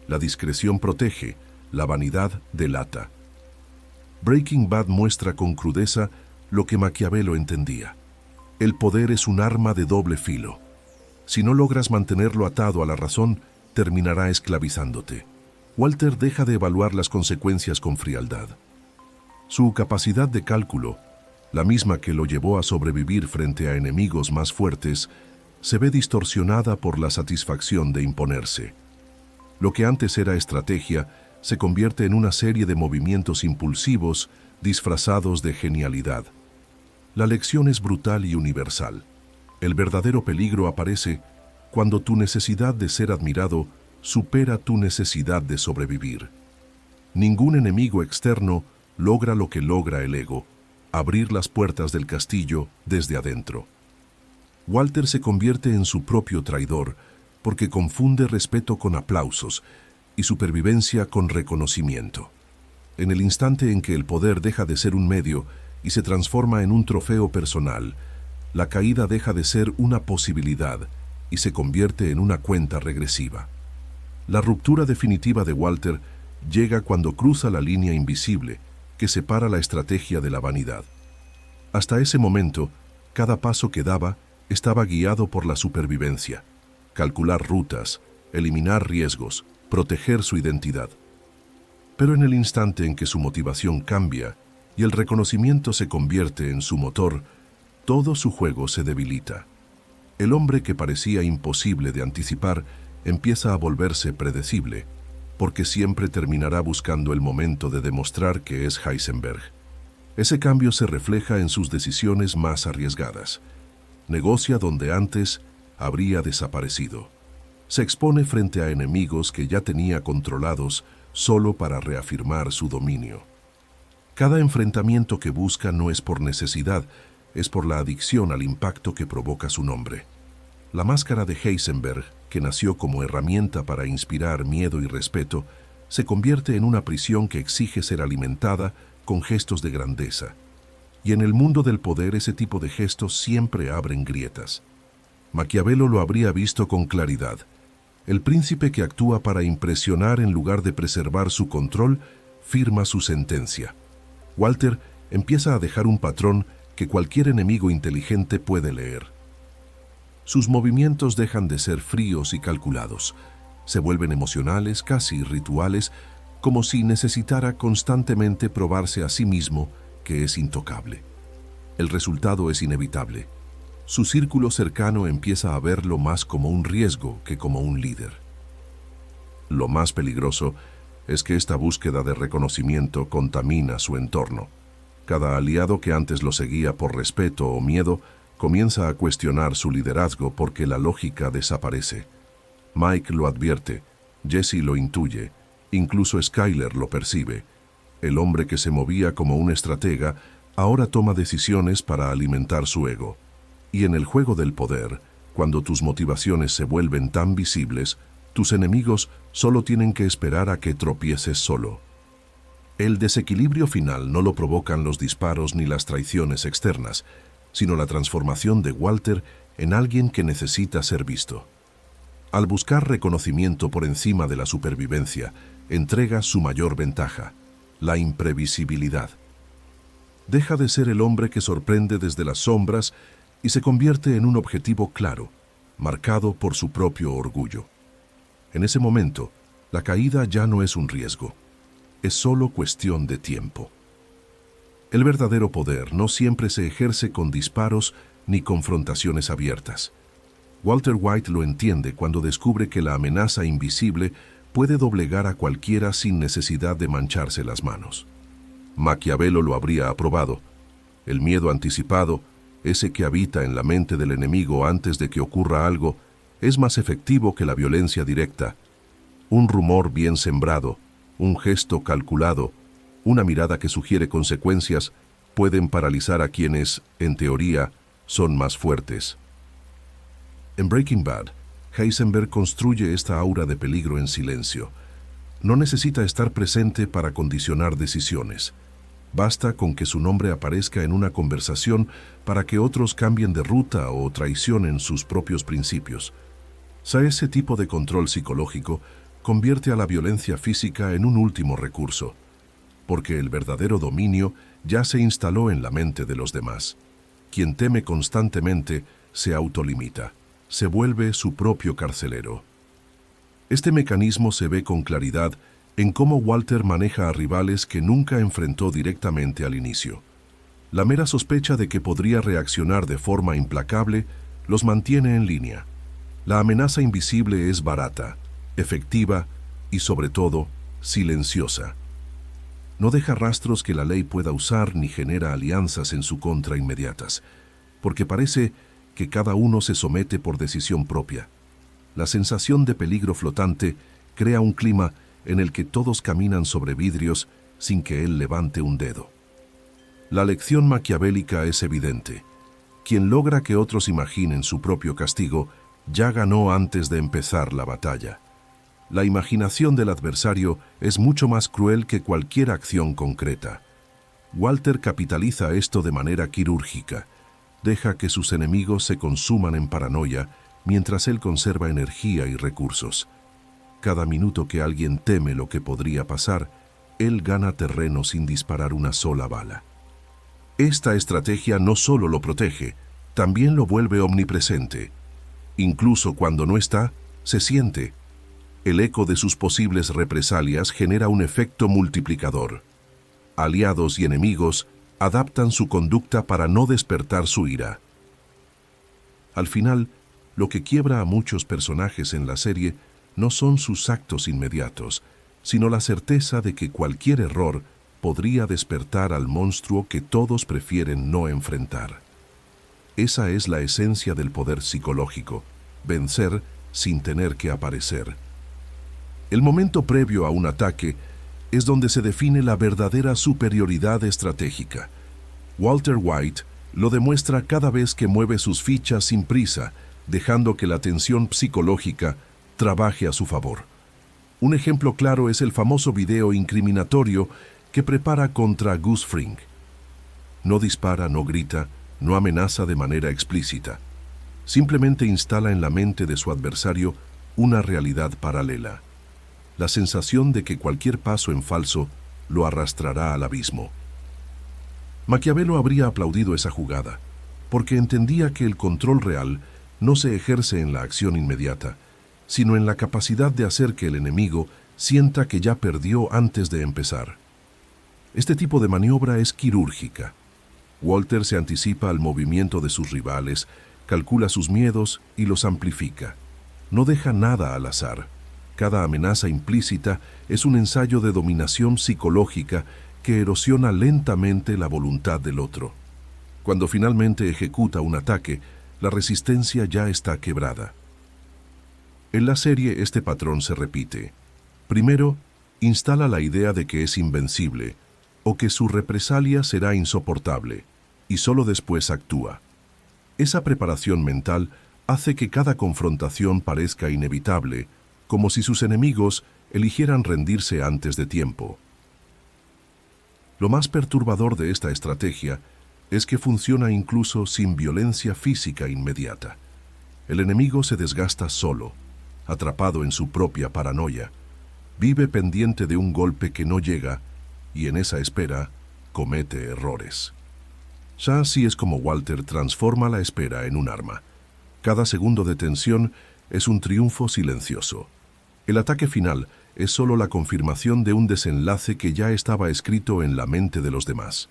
A: La discreción protege, la vanidad delata. Breaking Bad muestra con crudeza lo que Maquiavelo entendía. El poder es un arma de doble filo. Si no logras mantenerlo atado a la razón, terminará esclavizándote. Walter deja de evaluar las consecuencias con frialdad. Su capacidad de cálculo, la misma que lo llevó a sobrevivir frente a enemigos más fuertes, se ve distorsionada por la satisfacción de imponerse. Lo que antes era estrategia se convierte en una serie de movimientos impulsivos disfrazados de genialidad. La lección es brutal y universal. El verdadero peligro aparece cuando tu necesidad de ser admirado supera tu necesidad de sobrevivir. Ningún enemigo externo logra lo que logra el ego, abrir las puertas del castillo desde adentro. Walter se convierte en su propio traidor porque confunde respeto con aplausos y supervivencia con reconocimiento. En el instante en que el poder deja de ser un medio y se transforma en un trofeo personal, la caída deja de ser una posibilidad y se convierte en una cuenta regresiva. La ruptura definitiva de Walter llega cuando cruza la línea invisible que separa la estrategia de la vanidad. Hasta ese momento, cada paso que daba estaba guiado por la supervivencia, calcular rutas, eliminar riesgos, proteger su identidad. Pero en el instante en que su motivación cambia y el reconocimiento se convierte en su motor, todo su juego se debilita. El hombre que parecía imposible de anticipar empieza a volverse predecible, porque siempre terminará buscando el momento de demostrar que es Heisenberg. Ese cambio se refleja en sus decisiones más arriesgadas. Negocia donde antes habría desaparecido. Se expone frente a enemigos que ya tenía controlados solo para reafirmar su dominio. Cada enfrentamiento que busca no es por necesidad, es por la adicción al impacto que provoca su nombre. La máscara de Heisenberg, que nació como herramienta para inspirar miedo y respeto, se convierte en una prisión que exige ser alimentada con gestos de grandeza. Y en el mundo del poder ese tipo de gestos siempre abren grietas. Maquiavelo lo habría visto con claridad. El príncipe que actúa para impresionar en lugar de preservar su control, firma su sentencia. Walter empieza a dejar un patrón que cualquier enemigo inteligente puede leer. Sus movimientos dejan de ser fríos y calculados. Se vuelven emocionales, casi rituales, como si necesitara constantemente probarse a sí mismo que es intocable. El resultado es inevitable. Su círculo cercano empieza a verlo más como un riesgo que como un líder. Lo más peligroso es que esta búsqueda de reconocimiento contamina su entorno. Cada aliado que antes lo seguía por respeto o miedo comienza a cuestionar su liderazgo porque la lógica desaparece. Mike lo advierte, Jesse lo intuye, incluso Skyler lo percibe. El hombre que se movía como un estratega ahora toma decisiones para alimentar su ego. Y en el juego del poder, cuando tus motivaciones se vuelven tan visibles, tus enemigos solo tienen que esperar a que tropieces solo. El desequilibrio final no lo provocan los disparos ni las traiciones externas, sino la transformación de Walter en alguien que necesita ser visto. Al buscar reconocimiento por encima de la supervivencia, entrega su mayor ventaja, la imprevisibilidad. Deja de ser el hombre que sorprende desde las sombras y se convierte en un objetivo claro, marcado por su propio orgullo. En ese momento, la caída ya no es un riesgo, es solo cuestión de tiempo. El verdadero poder no siempre se ejerce con disparos ni confrontaciones abiertas. Walter White lo entiende cuando descubre que la amenaza invisible puede doblegar a cualquiera sin necesidad de mancharse las manos. Maquiavelo lo habría aprobado. El miedo anticipado, ese que habita en la mente del enemigo antes de que ocurra algo, es más efectivo que la violencia directa. Un rumor bien sembrado, un gesto calculado, una mirada que sugiere consecuencias, pueden paralizar a quienes, en teoría, son más fuertes. En Breaking Bad, Heisenberg construye esta aura de peligro en silencio. No necesita estar presente para condicionar decisiones. Basta con que su nombre aparezca en una conversación para que otros cambien de ruta o traicionen sus propios principios. Ese tipo de control psicológico convierte a la violencia física en un último recurso. porque el verdadero dominio ya se instaló en la mente de los demás. Quien teme constantemente se autolimita, se vuelve su propio carcelero. Este mecanismo se ve con claridad en cómo Walter maneja a rivales que nunca enfrentó directamente al inicio. La mera sospecha de que podría reaccionar de forma implacable los mantiene en línea. La amenaza invisible es barata, efectiva y, sobre todo, silenciosa. No deja rastros que la ley pueda usar ni genera alianzas en su contra inmediatas, porque parece que cada uno se somete por decisión propia. La sensación de peligro flotante crea un clima en el que todos caminan sobre vidrios sin que él levante un dedo. La lección maquiavélica es evidente. Quien logra que otros imaginen su propio castigo ya ganó antes de empezar la batalla. La imaginación del adversario es mucho más cruel que cualquier acción concreta. Walter capitaliza esto de manera quirúrgica. Deja que sus enemigos se consuman en paranoia mientras él conserva energía y recursos. Cada minuto que alguien teme lo que podría pasar, él gana terreno sin disparar una sola bala. Esta estrategia no solo lo protege, también lo vuelve omnipresente. Incluso cuando no está, se siente. El eco de sus posibles represalias genera un efecto multiplicador. Aliados y enemigos adaptan su conducta para no despertar su ira. Al final, lo que quiebra a muchos personajes en la serie no son sus actos inmediatos, sino la certeza de que cualquier error podría despertar al monstruo que todos prefieren no enfrentar. Esa es la esencia del poder psicológico, vencer sin tener que aparecer. El momento previo a un ataque es donde se define la verdadera superioridad estratégica. Walter White lo demuestra cada vez que mueve sus fichas sin prisa, dejando que la tensión psicológica trabaje a su favor. Un ejemplo claro es el famoso video incriminatorio que prepara contra Gus Fring. No dispara, no grita, no amenaza de manera explícita. Simplemente instala en la mente de su adversario una realidad paralela. La sensación de que cualquier paso en falso lo arrastrará al abismo. Maquiavelo habría aplaudido esa jugada, porque entendía que el control real no se ejerce en la acción inmediata, sino en la capacidad de hacer que el enemigo sienta que ya perdió antes de empezar. Este tipo de maniobra es quirúrgica. Walter se anticipa al movimiento de sus rivales, calcula sus miedos y los amplifica. No deja nada al azar. Cada amenaza implícita es un ensayo de dominación psicológica que erosiona lentamente la voluntad del otro. Cuando finalmente ejecuta un ataque, la resistencia ya está quebrada. En la serie este patrón se repite. Primero, instala la idea de que es invencible o que su represalia será insoportable, y solo después actúa. Esa preparación mental hace que cada confrontación parezca inevitable, como si sus enemigos eligieran rendirse antes de tiempo. Lo más perturbador de esta estrategia es que funciona incluso sin violencia física inmediata. El enemigo se desgasta solo, atrapado en su propia paranoia, vive pendiente de un golpe que no llega y en esa espera comete errores. Ya así es como Walter transforma la espera en un arma. Cada segundo de tensión es un triunfo silencioso. El ataque final es solo la confirmación de un desenlace que ya estaba escrito en la mente de los demás.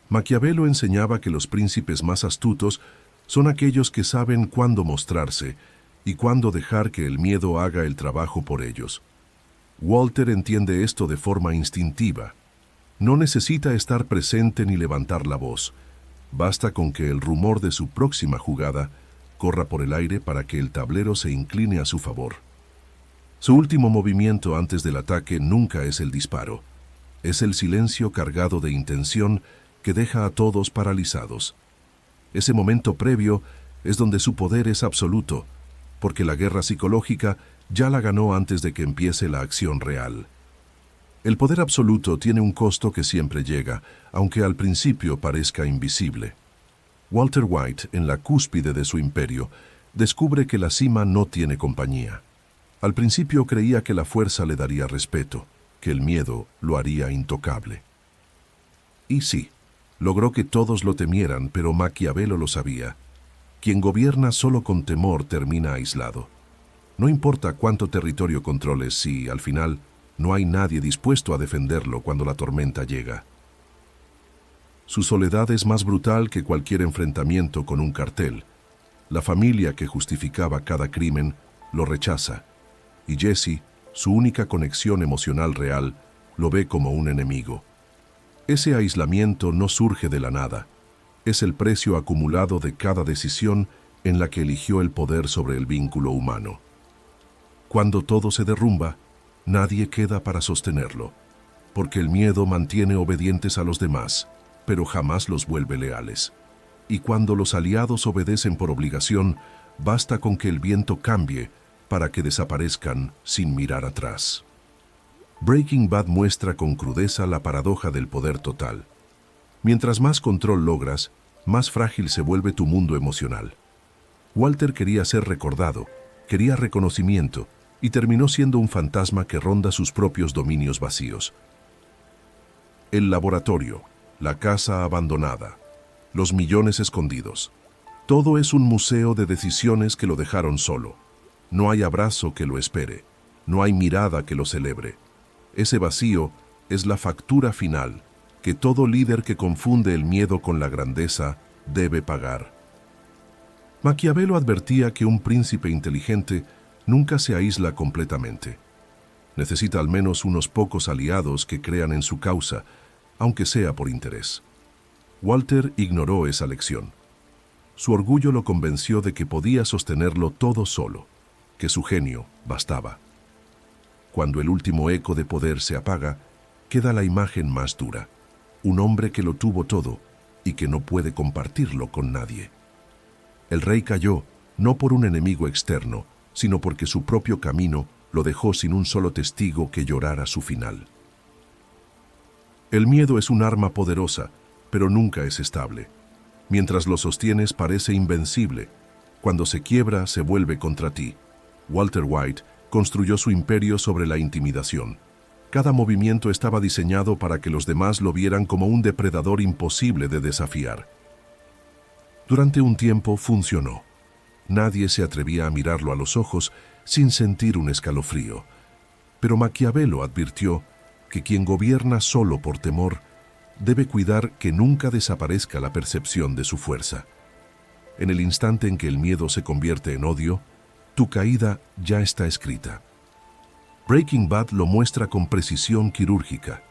A: Maquiavelo enseñaba que los príncipes más astutos son aquellos que saben cuándo mostrarse y cuándo dejar que el miedo haga el trabajo por ellos. Walter entiende esto de forma instintiva. No necesita estar presente ni levantar la voz. Basta con que el rumor de su próxima jugada corra por el aire para que el tablero se incline a su favor. Su último movimiento antes del ataque nunca es el disparo. Es el silencio cargado de intención que deja a todos paralizados. Ese momento previo es donde su poder es absoluto, porque la guerra psicológica ya la ganó antes de que empiece la acción real. El poder absoluto tiene un costo que siempre llega, aunque al principio parezca invisible. Walter White, en la cúspide de su imperio, descubre que la cima no tiene compañía. Al principio creía que la fuerza le daría respeto, que el miedo lo haría intocable. Y sí, logró que todos lo temieran, pero Maquiavelo lo sabía. Quien gobierna solo con temor termina aislado. No importa cuánto territorio controles si, al final, no hay nadie dispuesto a defenderlo cuando la tormenta llega. Su soledad es más brutal que cualquier enfrentamiento con un cartel. La familia que justificaba cada crimen lo rechaza, y Jesse, su única conexión emocional real, lo ve como un enemigo. Ese aislamiento no surge de la nada. Es el precio acumulado de cada decisión en la que eligió el poder sobre el vínculo humano. Cuando todo se derrumba, nadie queda para sostenerlo, porque el miedo mantiene obedientes a los demás, pero jamás los vuelve leales. Y cuando los aliados obedecen por obligación, basta con que el viento cambie para que desaparezcan sin mirar atrás. Breaking Bad muestra con crudeza la paradoja del poder total. Mientras más control logras, más frágil se vuelve tu mundo emocional. Walter quería ser recordado, quería reconocimiento, y terminó siendo un fantasma que ronda sus propios dominios vacíos. El laboratorio, la casa abandonada, los millones escondidos. Todo es un museo de decisiones que lo dejaron solo. No hay abrazo que lo espere, no hay mirada que lo celebre. Ese vacío es la factura final que todo líder que confunde el miedo con la grandeza debe pagar. Maquiavelo advertía que un príncipe inteligente nunca se aísla completamente. Necesita al menos unos pocos aliados que crean en su causa, aunque sea por interés. Walter ignoró esa lección. Su orgullo lo convenció de que podía sostenerlo todo solo, que su genio bastaba. Cuando el último eco de poder se apaga, queda la imagen más dura. Un hombre que lo tuvo todo y que no puede compartirlo con nadie. El rey cayó, no por un enemigo externo, sino porque su propio camino lo dejó sin un solo testigo que llorara su final. El miedo es un arma poderosa, pero nunca es estable. Mientras lo sostienes parece invencible. Cuando se quiebra, se vuelve contra ti. Walter White construyó su imperio sobre la intimidación. Cada movimiento estaba diseñado para que los demás lo vieran como un depredador imposible de desafiar. Durante un tiempo funcionó. Nadie se atrevía a mirarlo a los ojos sin sentir un escalofrío. Pero Maquiavelo advirtió que quien gobierna solo por temor debe cuidar que nunca desaparezca la percepción de su fuerza. En el instante en que el miedo se convierte en odio, tu caída ya está escrita. Breaking Bad lo muestra con precisión quirúrgica.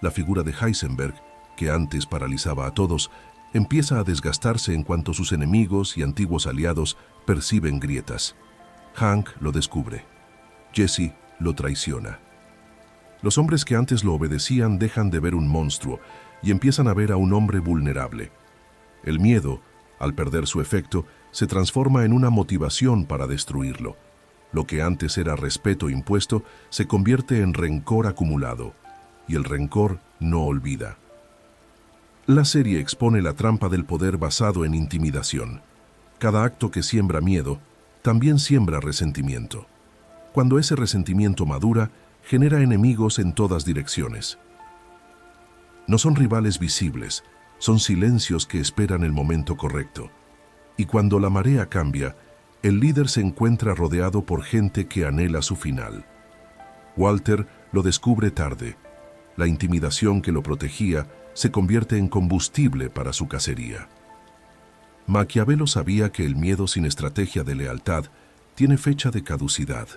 A: La figura de Heisenberg, que antes paralizaba a todos, empieza a desgastarse en cuanto sus enemigos y antiguos aliados perciben grietas. Hank lo descubre. Jesse lo traiciona. Los hombres que antes lo obedecían dejan de ver un monstruo y empiezan a ver a un hombre vulnerable. El miedo, al perder su efecto, se transforma en una motivación para destruirlo. Lo que antes era respeto impuesto se convierte en rencor acumulado, y el rencor no olvida. La serie expone la trampa del poder basado en intimidación. Cada acto que siembra miedo, también siembra resentimiento. Cuando ese resentimiento madura, genera enemigos en todas direcciones. No son rivales visibles, son silencios que esperan el momento correcto. Y cuando la marea cambia, el líder se encuentra rodeado por gente que anhela su final. Walter lo descubre tarde. La intimidación que lo protegía se convierte en combustible para su cacería. Maquiavelo sabía que el miedo sin estrategia de lealtad tiene fecha de caducidad.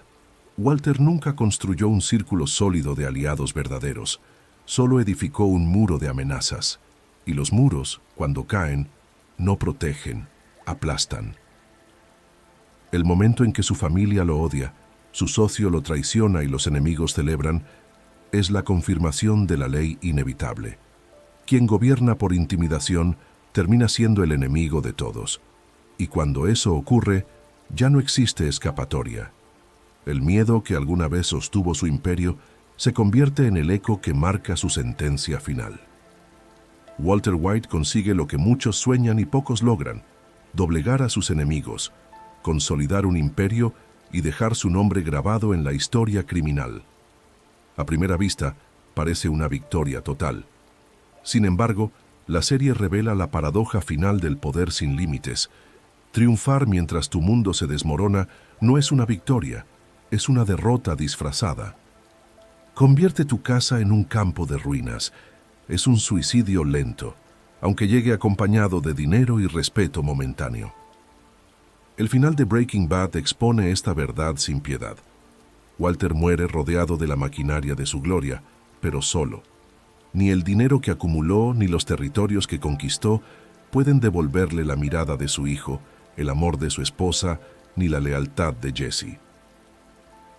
A: Walter nunca construyó un círculo sólido de aliados verdaderos, solo edificó un muro de amenazas. Y los muros, cuando caen, no protegen, aplastan. El momento en que su familia lo odia, su socio lo traiciona y los enemigos celebran, es la confirmación de la ley inevitable. Quien gobierna por intimidación termina siendo el enemigo de todos. Y cuando eso ocurre, ya no existe escapatoria. El miedo que alguna vez sostuvo su imperio se convierte en el eco que marca su sentencia final. Walter White consigue lo que muchos sueñan y pocos logran: doblegar a sus enemigos, consolidar un imperio y dejar su nombre grabado en la historia criminal. A primera vista, parece una victoria total. Sin embargo, la serie revela la paradoja final del poder sin límites. Triunfar mientras tu mundo se desmorona no es una victoria, es una derrota disfrazada. Convierte tu casa en un campo de ruinas. Es un suicidio lento, aunque llegue acompañado de dinero y respeto momentáneo. El final de Breaking Bad expone esta verdad sin piedad. Walter muere rodeado de la maquinaria de su gloria, pero solo. Ni el dinero que acumuló ni los territorios que conquistó pueden devolverle la mirada de su hijo, el amor de su esposa, ni la lealtad de Jesse.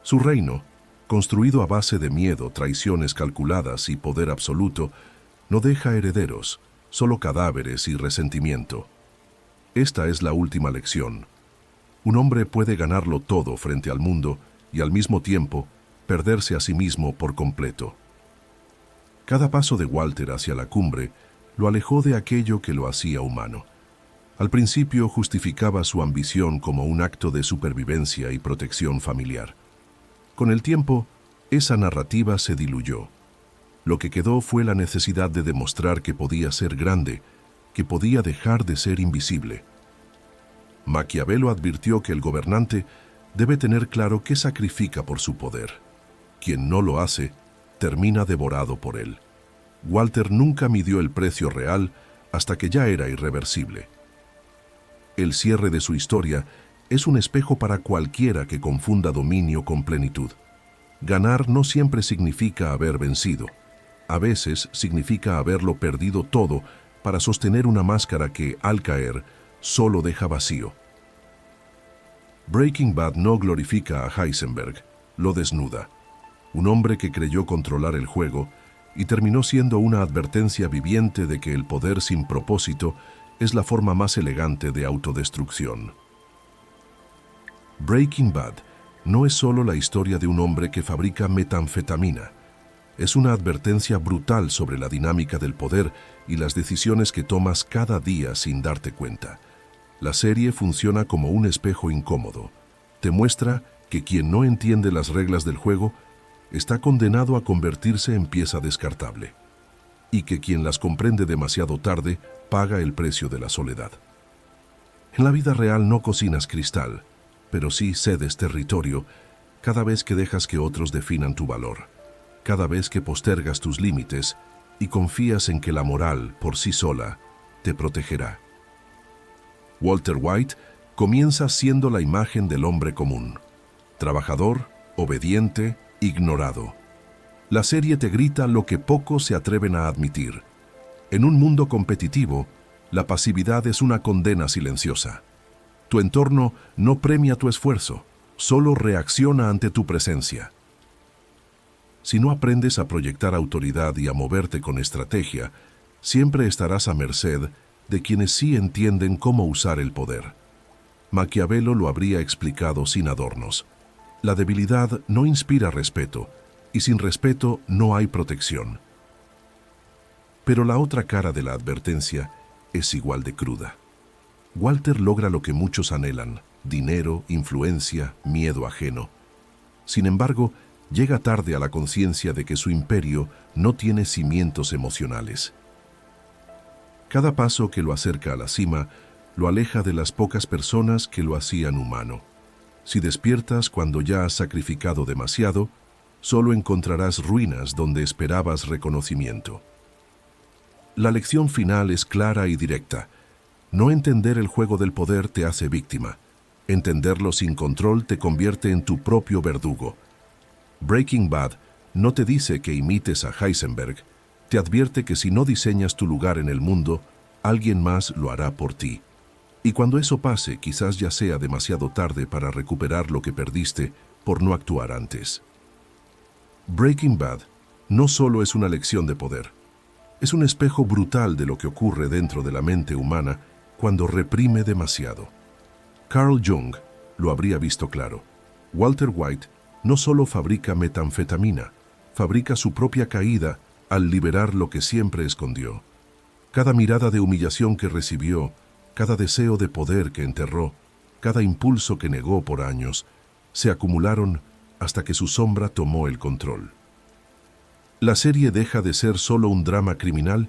A: Su reino, construido a base de miedo, traiciones calculadas y poder absoluto, no deja herederos, solo cadáveres y resentimiento. Esta es la última lección. Un hombre puede ganarlo todo frente al mundo y al mismo tiempo perderse a sí mismo por completo. Cada paso de Walter hacia la cumbre lo alejó de aquello que lo hacía humano. Al principio justificaba su ambición como un acto de supervivencia y protección familiar. Con el tiempo, esa narrativa se diluyó. Lo que quedó fue la necesidad de demostrar que podía ser grande, que podía dejar de ser invisible. Maquiavelo advirtió que el gobernante debe tener claro qué sacrifica por su poder. Quien no lo hace, termina devorado por él. Walter nunca midió el precio real hasta que ya era irreversible. El cierre de su historia es un espejo para cualquiera que confunda dominio con plenitud. Ganar no siempre significa haber vencido. A veces significa haberlo perdido todo para sostener una máscara que, al caer, solo deja vacío. Breaking Bad no glorifica a Heisenberg, lo desnuda. Un hombre que creyó controlar el juego y terminó siendo una advertencia viviente de que el poder sin propósito es la forma más elegante de autodestrucción. Breaking Bad no es solo la historia de un hombre que fabrica metanfetamina. Es una advertencia brutal sobre la dinámica del poder y las decisiones que tomas cada día sin darte cuenta. La serie funciona como un espejo incómodo. Te muestra que quien no entiende las reglas del juego está condenado a convertirse en pieza descartable, y que quien las comprende demasiado tarde paga el precio de la soledad. En la vida real no cocinas cristal, pero sí cedes territorio cada vez que dejas que otros definan tu valor, cada vez que postergas tus límites y confías en que la moral, por sí sola, te protegerá. Walter White comienza siendo la imagen del hombre común, trabajador, obediente, ignorado. La serie te grita lo que pocos se atreven a admitir. En un mundo competitivo, la pasividad es una condena silenciosa. Tu entorno no premia tu esfuerzo, solo reacciona ante tu presencia. Si no aprendes a proyectar autoridad y a moverte con estrategia, siempre estarás a merced de quienes sí entienden cómo usar el poder. Maquiavelo lo habría explicado sin adornos. La debilidad no inspira respeto, y sin respeto no hay protección. Pero la otra cara de la advertencia es igual de cruda. Walter logra lo que muchos anhelan: dinero, influencia, miedo ajeno. Sin embargo, llega tarde a la conciencia de que su imperio no tiene cimientos emocionales. Cada paso que lo acerca a la cima lo aleja de las pocas personas que lo hacían humano. Si despiertas cuando ya has sacrificado demasiado, solo encontrarás ruinas donde esperabas reconocimiento. La lección final es clara y directa. No entender el juego del poder te hace víctima. Entenderlo sin control te convierte en tu propio verdugo. Breaking Bad no te dice que imites a Heisenberg, te advierte que si no diseñas tu lugar en el mundo, alguien más lo hará por ti. Y cuando eso pase, quizás ya sea demasiado tarde para recuperar lo que perdiste por no actuar antes. Breaking Bad no solo es una lección de poder, es un espejo brutal de lo que ocurre dentro de la mente humana cuando reprime demasiado. Carl Jung lo habría visto claro. Walter White no solo fabrica metanfetamina, fabrica su propia caída al liberar lo que siempre escondió. Cada mirada de humillación que recibió, cada deseo de poder que enterró, cada impulso que negó por años, se acumularon hasta que su sombra tomó el control. La serie deja de ser solo un drama criminal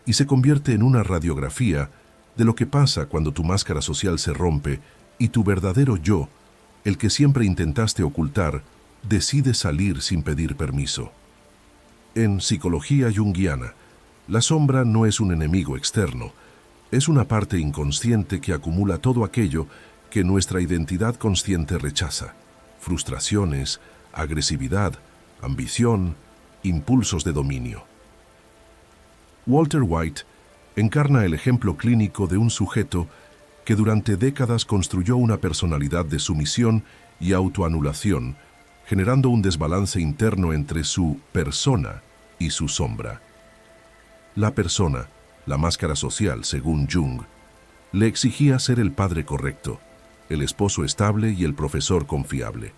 A: y se convierte en una radiografía de lo que pasa cuando tu máscara social se rompe y tu verdadero yo, el que siempre intentaste ocultar, decide salir sin pedir permiso. En psicología junguiana, la sombra no es un enemigo externo, es una parte inconsciente que acumula todo aquello que nuestra identidad consciente rechaza: frustraciones, agresividad, ambición, impulsos de dominio. Walter White encarna el ejemplo clínico de un sujeto que durante décadas construyó una personalidad de sumisión y autoanulación, generando un desbalance interno entre su persona y su sombra. La persona, la máscara social, según Jung, le exigía ser el padre correcto, el esposo estable y el profesor confiable,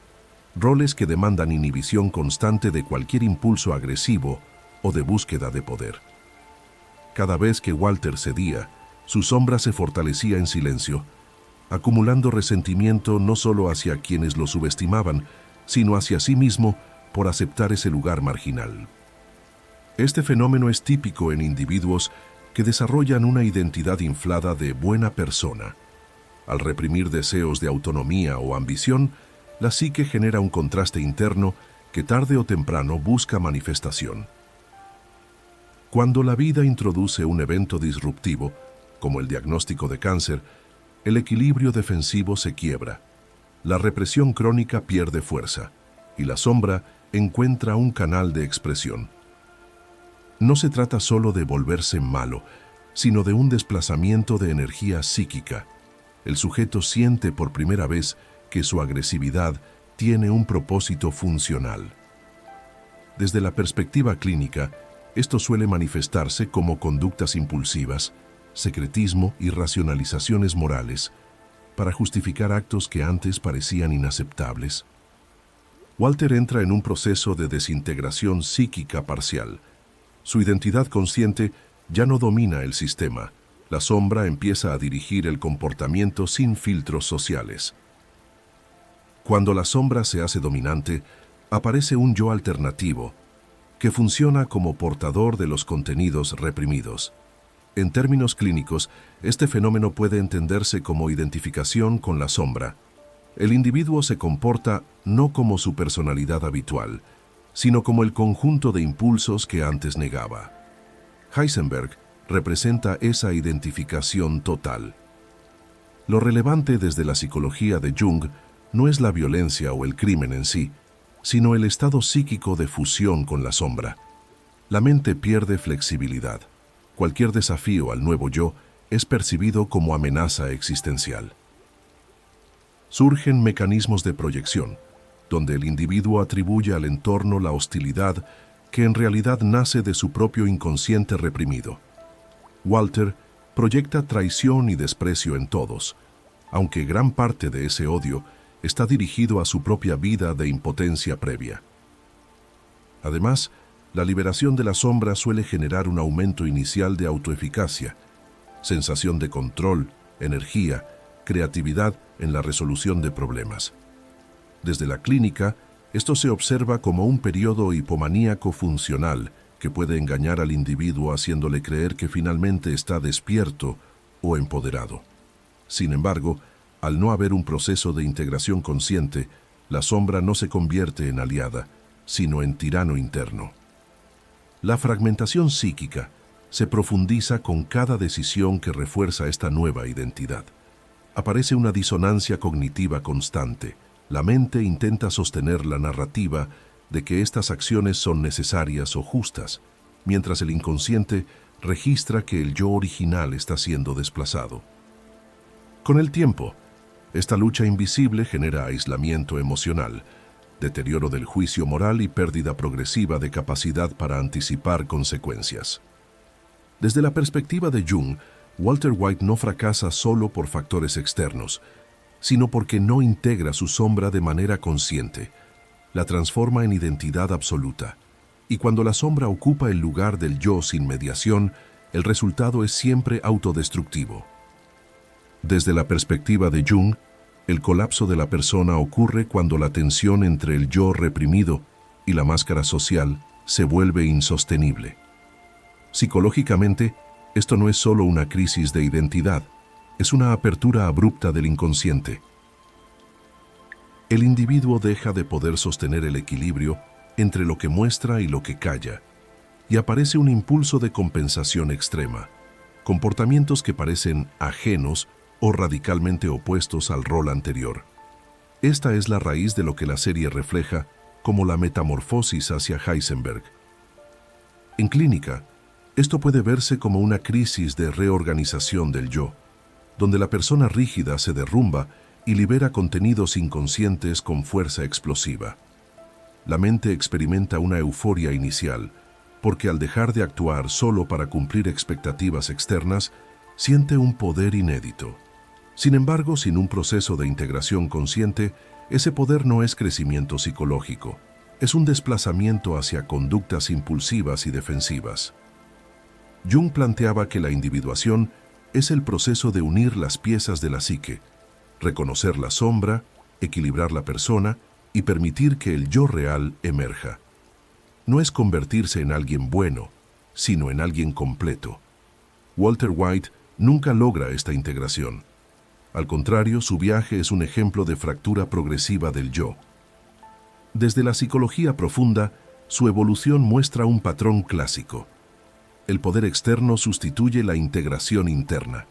A: roles que demandan inhibición constante de cualquier impulso agresivo o de búsqueda de poder. Cada vez que Walter cedía, su sombra se fortalecía en silencio, acumulando resentimiento no solo hacia quienes lo subestimaban, sino hacia sí mismo por aceptar ese lugar marginal. Este fenómeno es típico en individuos que desarrollan una identidad inflada de buena persona. Al reprimir deseos de autonomía o ambición, la psique genera un contraste interno que tarde o temprano busca manifestación. Cuando la vida introduce un evento disruptivo, como el diagnóstico de cáncer, el equilibrio defensivo se quiebra. La represión crónica pierde fuerza y la sombra encuentra un canal de expresión. No se trata solo de volverse malo, sino de un desplazamiento de energía psíquica. El sujeto siente por primera vez que su agresividad tiene un propósito funcional. Desde la perspectiva clínica, esto suele manifestarse como conductas impulsivas, secretismo y racionalizaciones morales para justificar actos que antes parecían inaceptables. Walter entra en un proceso de desintegración psíquica parcial. Su identidad consciente ya no domina el sistema. La sombra empieza a dirigir el comportamiento sin filtros sociales. Cuando la sombra se hace dominante, aparece un yo alternativo, que funciona como portador de los contenidos reprimidos. En términos clínicos, este fenómeno puede entenderse como identificación con la sombra. El individuo se comporta no como su personalidad habitual, sino como el conjunto de impulsos que antes negaba. Heisenberg representa esa identificación total. Lo relevante desde la psicología de Jung no es la violencia o el crimen en sí, sino el estado psíquico de fusión con la sombra. La mente pierde flexibilidad. Cualquier desafío al nuevo yo es percibido como amenaza existencial. Surgen mecanismos de proyección, donde el individuo atribuye al entorno la hostilidad que en realidad nace de su propio inconsciente reprimido. Walter proyecta traición y desprecio en todos, aunque gran parte de ese odio está dirigido a su propia vida de impotencia previa. Además, la liberación de la sombra suele generar un aumento inicial de autoeficacia, sensación de control, energía, creatividad en la resolución de problemas. Desde la clínica, esto se observa como un periodo hipomaníaco funcional que puede engañar al individuo haciéndole creer que finalmente está despierto o empoderado. Sin embargo, al no haber un proceso de integración consciente, la sombra no se convierte en aliada, sino en tirano interno. La fragmentación psíquica se profundiza con cada decisión que refuerza esta nueva identidad. Aparece una disonancia cognitiva constante. La mente intenta sostener la narrativa de que estas acciones son necesarias o justas, mientras el inconsciente registra que el yo original está siendo desplazado. Con el tiempo, esta lucha invisible genera aislamiento emocional, deterioro del juicio moral y pérdida progresiva de capacidad para anticipar consecuencias. Desde la perspectiva de Jung, Walter White no fracasa solo por factores externos, sino porque no integra su sombra de manera consciente. La transforma en identidad absoluta. Y cuando la sombra ocupa el lugar del yo sin mediación, el resultado es siempre autodestructivo. Desde la perspectiva de Jung, el colapso de la persona ocurre cuando la tensión entre el yo reprimido y la máscara social se vuelve insostenible. Psicológicamente, esto no es solo una crisis de identidad, es una apertura abrupta del inconsciente. El individuo deja de poder sostener el equilibrio entre lo que muestra y lo que calla, y aparece un impulso de compensación extrema, comportamientos que parecen ajenos o radicalmente opuestos al rol anterior. Esta es la raíz de lo que la serie refleja como la metamorfosis hacia Heisenberg. En clínica, esto puede verse como una crisis de reorganización del yo, donde la persona rígida se derrumba y libera contenidos inconscientes con fuerza explosiva. La mente experimenta una euforia inicial, porque al dejar de actuar solo para cumplir expectativas externas, siente un poder inédito. Sin embargo, sin un proceso de integración consciente, ese poder no es crecimiento psicológico, es un desplazamiento hacia conductas impulsivas y defensivas. Jung planteaba que la individuación es el proceso de unir las piezas de la psique, reconocer la sombra, equilibrar la persona y permitir que el yo real emerja. No es convertirse en alguien bueno, sino en alguien completo. Walter White nunca logra esta integración. Al contrario, su viaje es un ejemplo de fractura progresiva del yo. Desde la psicología profunda, su evolución muestra un patrón clásico. El poder externo sustituye la integración interna.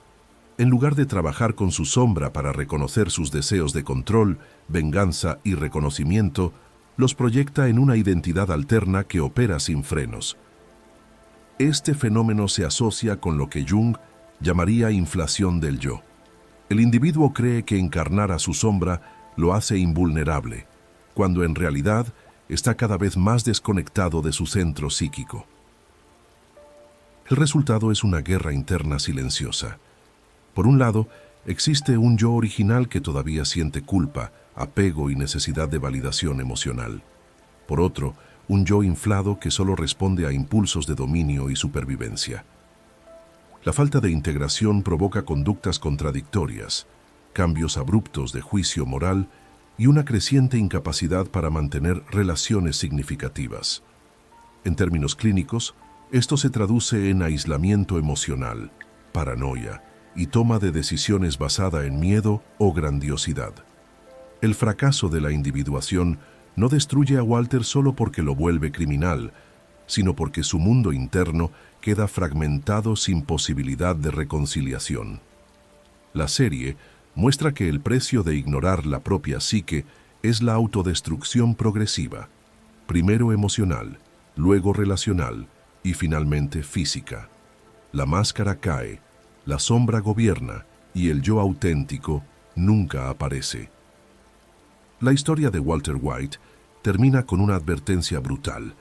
A: En lugar de trabajar con su sombra para reconocer sus deseos de control, venganza y reconocimiento, los proyecta en una identidad alterna que opera sin frenos. Este fenómeno se asocia con lo que Jung llamaría inflación del yo. El individuo cree que encarnar a su sombra lo hace invulnerable, cuando en realidad está cada vez más desconectado de su centro psíquico. El resultado es una guerra interna silenciosa. Por un lado, existe un yo original que todavía siente culpa, apego y necesidad de validación emocional. Por otro, un yo inflado que solo responde a impulsos de dominio y supervivencia. La falta de integración provoca conductas contradictorias, cambios abruptos de juicio moral y una creciente incapacidad para mantener relaciones significativas. En términos clínicos, esto se traduce en aislamiento emocional, paranoia y toma de decisiones basada en miedo o grandiosidad. El fracaso de la individuación no destruye a Walter solo porque lo vuelve criminal, sino porque su mundo interno queda fragmentado sin posibilidad de reconciliación. La serie muestra que el precio de ignorar la propia psique es la autodestrucción progresiva, primero emocional, luego relacional y finalmente física. La máscara cae, la sombra gobierna y el yo auténtico nunca aparece. La historia de Walter White termina con una advertencia brutal.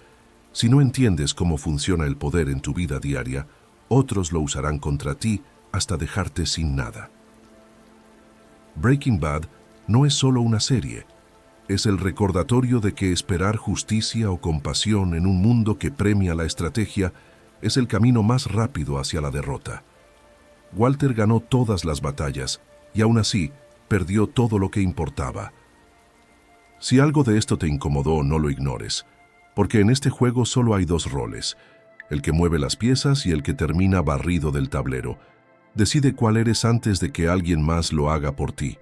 A: Si no entiendes cómo funciona el poder en tu vida diaria, otros lo usarán contra ti hasta dejarte sin nada. Breaking Bad no es solo una serie, es el recordatorio de que esperar justicia o compasión en un mundo que premia la estrategia es el camino más rápido hacia la derrota. Walter ganó todas las batallas y aún así perdió todo lo que importaba. Si algo de esto te incomodó, no lo ignores, porque en este juego solo hay dos roles, el que mueve las piezas y el que termina barrido del tablero. Decide cuál eres antes de que alguien más lo haga por ti.